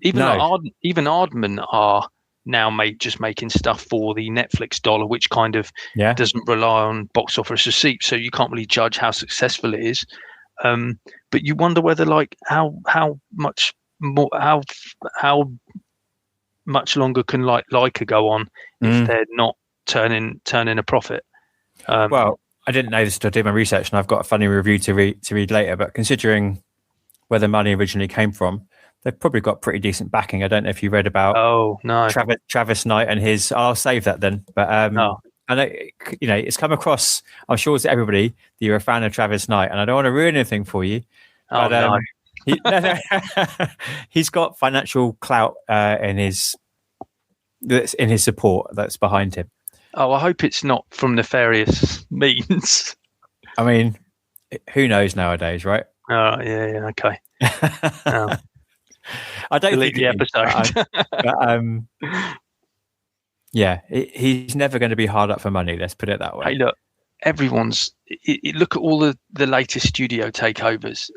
Even Aardman are now making stuff for the Netflix dollar, which kind of doesn't rely on box office receipts, so you can't really judge how successful it is. But you wonder whether like how much more how much longer can like Leica go on if they're not turning a profit. Well, I didn't know this until I did my research, and I've got a funny review to read later. But considering where the money originally came from, they've probably got pretty decent backing. I don't know if you read about Travis Knight and his. I'll save that then. But I know it's come across. I'm sure to everybody that you're a fan of Travis Knight, and I don't want to ruin anything for you. He's got financial clout in his support that's behind him. Oh, I hope it's not from nefarious means. I mean, who knows nowadays, right? Oh, yeah, okay. I don't delete think the episode. Yeah, he's never going to be hard up for money. Let's put it that way. Hey, look, look at all the latest studio takeovers.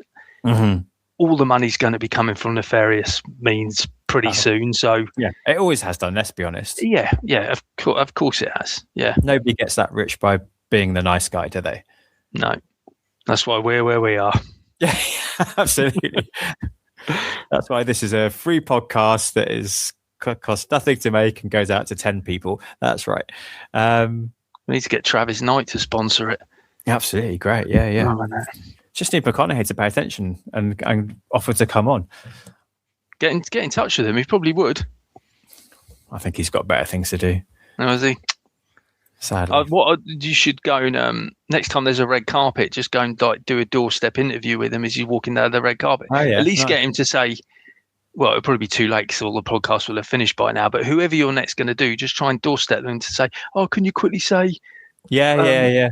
Mm-hmm. All the money's going to be coming from nefarious means pretty soon. So yeah, it always has done. Let's be honest. Yeah, of course it has. Yeah, nobody gets that rich by being the nice guy, do they? No, that's why we're where we are. Yeah, absolutely. That's why this is a free podcast that is costs nothing to make and goes out to 10 people. That's right. We need to get Travis Knight to sponsor it. Absolutely, great. Yeah. Oh, just need McConaughey to pay attention and offer to come on. Get in touch with him. He probably would. I think he's got better things to do. Oh, is he? Sadly. You should go and next time there's a red carpet, just go and do a doorstep interview with him as he's walking down the red carpet. Oh, yeah, at least get him to say, well, it'll probably be too late because all the podcasts will have finished by now, but whoever you're next going to do, just try and doorstep them to say, oh, can you quickly say... Yeah,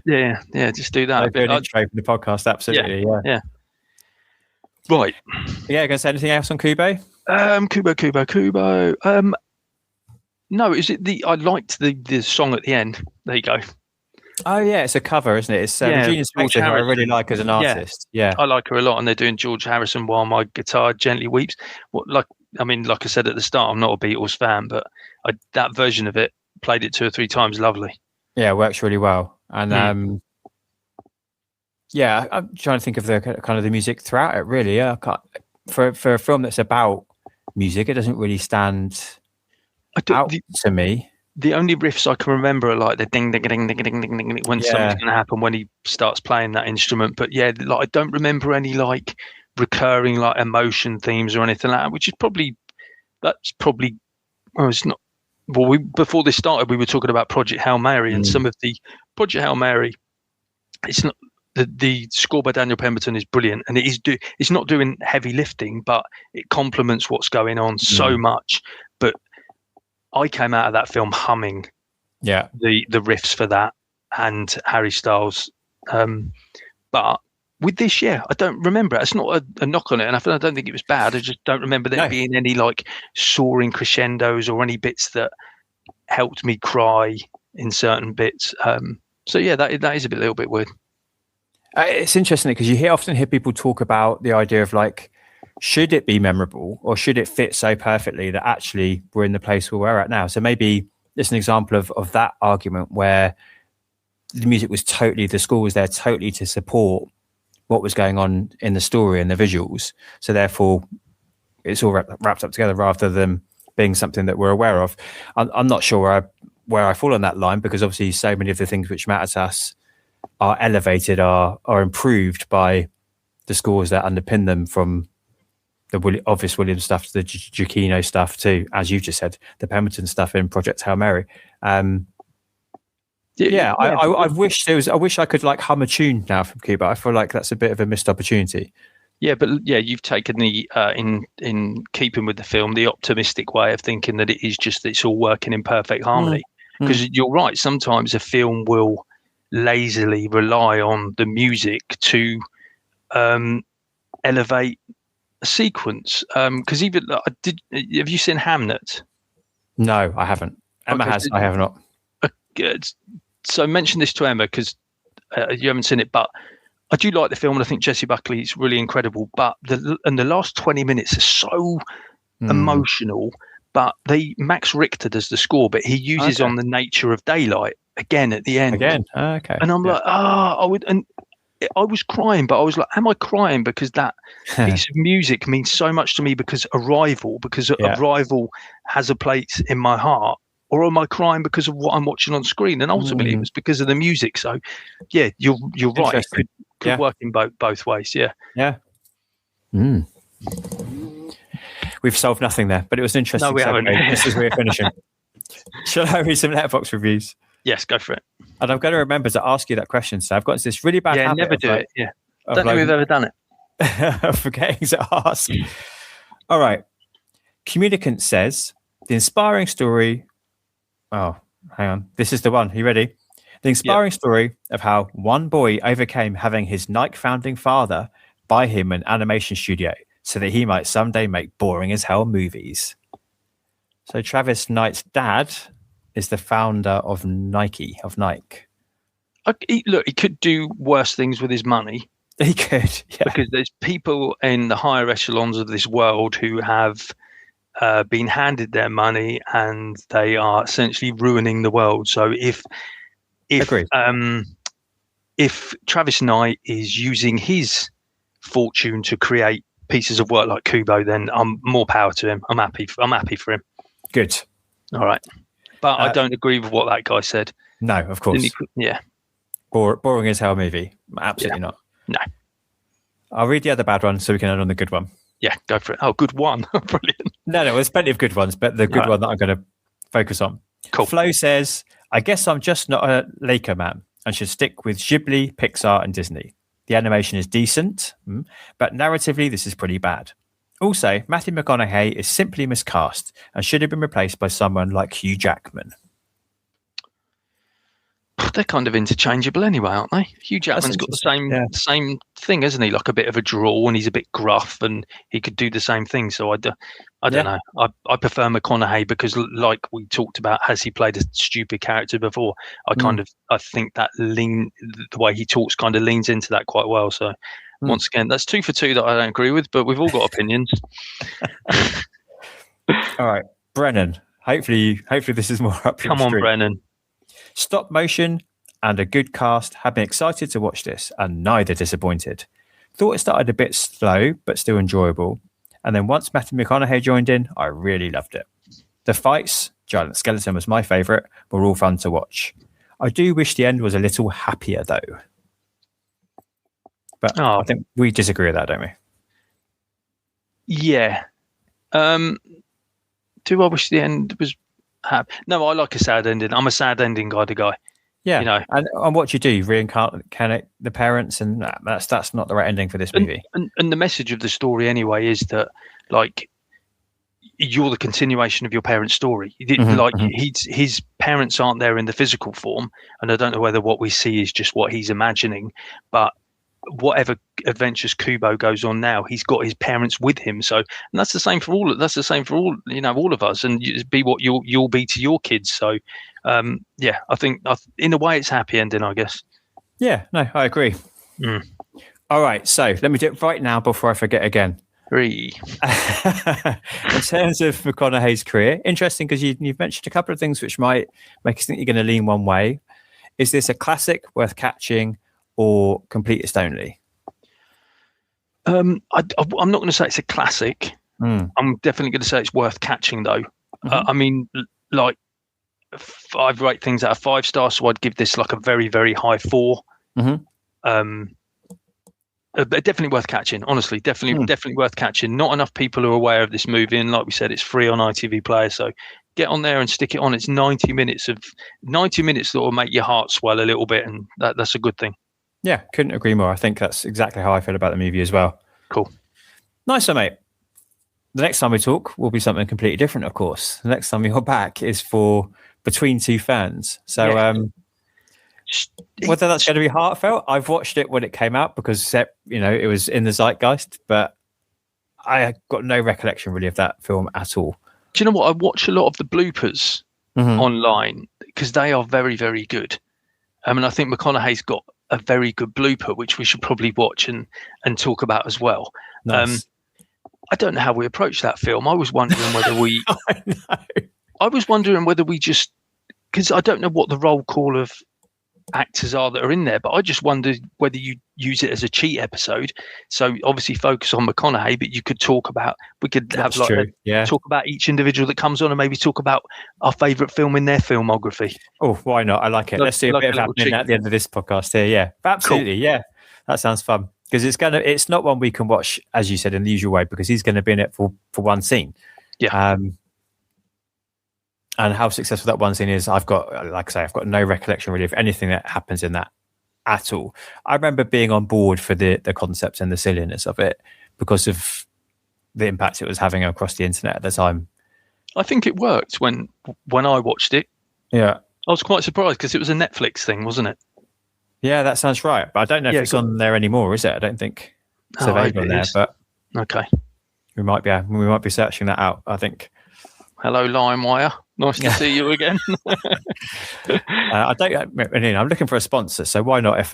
just do that. Do an intro for the podcast, absolutely, yeah. Right. Yeah, going to say anything else on Kubo? Kubo. No, I liked the song at the end. There you go. Oh yeah, it's a cover, isn't it? It's Regina Spektor, who I really like as an artist. Yeah, I like her a lot, and they're doing George Harrison While My Guitar Gently Weeps. Like I said at the start, I'm not a Beatles fan, but that version of it, played it 2 or 3 times, lovely. Yeah, it works really well, and I'm trying to think of the kind of the music throughout it. Really, yeah, for a film that's about music, it doesn't really stand out to me. The only riffs I can remember are like the ding ding ding ding ding ding ding when something's going to happen when he starts playing that instrument. But yeah, like I don't remember any like recurring like emotion themes or anything like that. Which is probably it's not. Well, before this started, we were talking about Project Hail Mary and some of the Project Hail Mary. It's not the score by Daniel Pemberton is brilliant, and it's not doing heavy lifting, but it complements what's going on so much. But I came out of that film humming the riffs for that and Harry Styles. But with this, I don't remember it. It's not a knock on it, and I don't think it was bad. I just don't remember there being any like soaring crescendos or any bits that helped me cry in certain bits. So that is a little bit weird. It's interesting because you often hear people talk about the idea of like, should it be memorable or should it fit so perfectly that actually we're in the place where we're at now? So maybe it's an example of that argument where the music was the score was there totally to support what was going on in the story and the visuals. So therefore it's all wrapped up together rather than being something that we're aware of. I'm not sure where I fall on that line, because obviously so many of the things which matter to us are elevated, are improved by the scores that underpin them, from the obvious Williams stuff to the Giacchino stuff to, as you just said, the Pemberton stuff in Project Hail Mary. I wish I wish I could like hum a tune now from Kubo. I feel like that's a bit of a missed opportunity. Yeah, but you've taken the in keeping with the film, the optimistic way of thinking that it's all working in perfect harmony. Because you're right, sometimes a film will lazily rely on the music to elevate a sequence. Because have you seen Hamnet? No, I haven't. Emma has. I have not. Good. So mention this to Emma because you haven't seen it, but I do like the film, and I think Jessie Buckley is really incredible. But the last 20 minutes are so emotional. But Max Richter does the score, but he uses on the nature of daylight again at the end. Again, okay. And I'm like, I was crying, but I was like, am I crying because that piece of music means so much to me because Arrival has a place in my heart? Or am I crying because of what I'm watching on screen? And ultimately, it was because of the music. So, yeah, you're right. It could work in both ways. Yeah. Yeah. We've solved nothing there, but it was interesting. No, we haven't. This is where we're finishing. Shall I read some Letterboxd reviews? Yes, go for it. And I'm going to remember to ask you that question. So I've got this really bad habit. Never do it. Yeah. Don't think we've ever done it. Forgetting to ask. All right. Communicant says, the inspiring story... Oh, Hang on. This is the one. Are you ready? The inspiring story of how one boy overcame having his Nike founding father buy him an animation studio so that he might someday make boring as hell movies. So Travis Knight's dad is the founder of Nike. Look, he could do worse things with his money. He could, yeah. Because there's people in the higher echelons of this world who have been handed their money and they are essentially ruining the world. So if Travis Knight is using his fortune to create pieces of work like Kubo, then I'm more power to him. I'm happy for him. Good. All right. But I don't agree with what that guy said. No, of course. Yeah. Boring as hell movie. Absolutely not. No. I'll read the other bad one so we can end on the good one. Yeah, go for it. Oh, good one. Brilliant. No, there's plenty of good ones, but the good one that I'm going to focus on. Cool. Flo says, I guess I'm just not a Laker man and should stick with Ghibli, Pixar and Disney. The animation is decent, but narratively this is pretty bad. Also, Matthew McConaughey is simply miscast and should have been replaced by someone like Hugh Jackman. They're kind of interchangeable anyway, aren't they? Hugh Jackman's got the same thing, hasn't he? Like a bit of a drawl, and he's a bit gruff, and he could do the same thing. So I don't know. I prefer McConaughey because, like we talked about, has he played a stupid character before? I think that the way he talks kind of leans into that quite well. So once again, that's 2 for 2 that I don't agree with, but we've all got opinions. All right, Brennan. Hopefully this is more up your Come on, street. Brennan. Stop motion and a good cast have been excited to watch this and neither disappointed. Thought it started a bit slow but still enjoyable, and then once Matthew McConaughey joined in, I really loved it. The fights, Giant Skeleton was my favourite, were all fun to watch. I do wish the end was a little happier though. But I think we disagree with that, don't we? Yeah. Do I wish the end was happy? No, I like a sad ending. I'm a sad ending kind of guy. Yeah, you know. And what you do, reincarnate the parents, and that's not the right ending for this movie. And the message of the story anyway is that, like, you're the continuation of your parents' story. His parents aren't there in the physical form, and I don't know whether what we see is just what he's imagining, but whatever adventures Kubo goes on now, he's got his parents with him. So, and that's the same for all. That's the same for all of us, and be what you'll be to your kids. So, I think in a way it's happy ending, I guess. Yeah, no, I agree. All right, so let me do it right now before I forget again. 3. In terms of McConaughey's career, interesting because you've mentioned a couple of things which might make us think you're going to lean one way. Is this a classic worth catching or completist only? I'm not going to say it's a classic. I'm definitely going to say it's worth catching, though. I mean, like, I'd rate things out of 5 stars, so I'd give this like a very, very high 4. But definitely worth catching. Honestly, definitely worth catching. Not enough people are aware of this movie, and like we said, it's free on ITV Player. So get on there and stick it on. It's 90 minutes that will make your heart swell a little bit, and that's a good thing. Yeah, couldn't agree more. I think that's exactly how I feel about the movie as well. Cool. Nice one, mate. The next time we talk will be something completely different, of course. The next time you're back is for Between Two Ferns. So whether that's going to be heartfelt, I've watched it when it came out because, it was in the zeitgeist, but I got no recollection really of that film at all. Do you know what? I watch a lot of the bloopers online because they are very, very good. I mean, I think McConaughey's got a very good blooper, which we should probably watch and talk about as well. Nice. I don't know how we approached that film. I was wondering whether we... I was wondering whether we just... Because I don't know what the roll call of actors are that are in there, but I just wondered whether you use it as a cheat episode. So obviously focus on McConaughey, but you could talk about... We could have talk about each individual that comes on and maybe talk about our favourite film in their filmography. Oh, why not? I like it. Let's do a bit of admin at the end of this podcast here. Yeah, absolutely. Cool. Yeah, that sounds fun. Because it's not one we can watch, as you said, in the usual way, because he's going to be in it for one scene. Yeah. And how successful that one scene is, I've got no recollection really of anything that happens in that at all. I remember being on board for the concept and the silliness of it because of the impact it was having across the internet at the time. I think it worked when I watched it. Yeah. I was quite surprised because it was a Netflix thing, wasn't it? Yeah, that sounds right. But I don't know if it's on there anymore, is it? I don't think it's available there. But okay, we might be searching that out, I think. Hello, LimeWire. Nice to see you again. I'm looking for a sponsor, so why not? If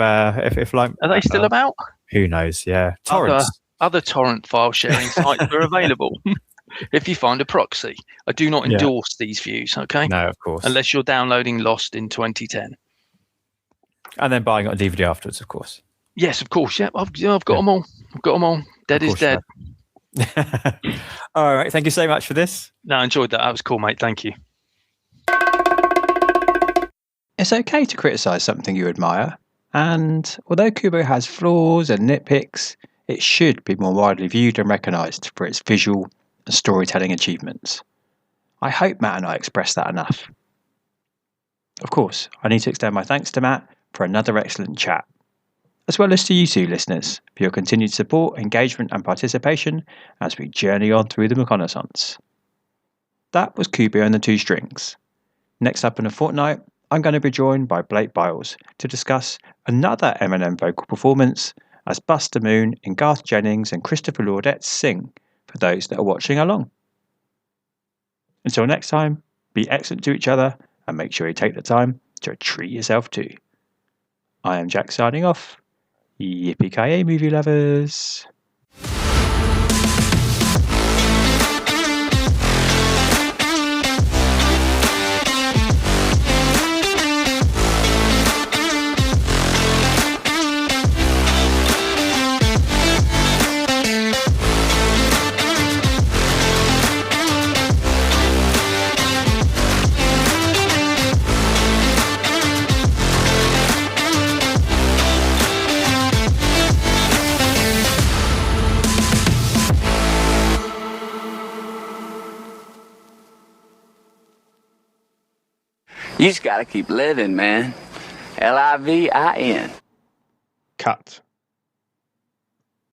Lime, are they still about? Who knows? Yeah, torrents. Other torrent file sharing sites are available. If you find a proxy, I do not endorse these views. Okay, no, of course, unless you're downloading Lost in 2010 and then buying it on DVD afterwards, of course. Yes, of course. Yeah, I've got them all. I've got them all. Dead is dead. All right, thank you so much for this. No, I enjoyed that. That was cool, mate. Thank you. It's okay to criticise something you admire, and although Kubo has flaws and nitpicks, it should be more widely viewed and recognised for its visual and storytelling achievements. I hope Matt and I expressed that enough. Of course, I need to extend my thanks to Matt for another excellent chat, as well as to you two listeners for your continued support, engagement and participation as we journey on through the reconnaissance. That was Kubo and the Two Strings. Next up in a fortnight, I'm going to be joined by Blake Byles to discuss another Eminem vocal performance as Buster Moon and Garth Jennings and Christopher Laudet sing for those that are watching along. Until next time, be excellent to each other and make sure you take the time to treat yourself too. I am Jack signing off. Yippee-ki-yay, movie lovers! You just gotta keep living, man. Livin. Cut.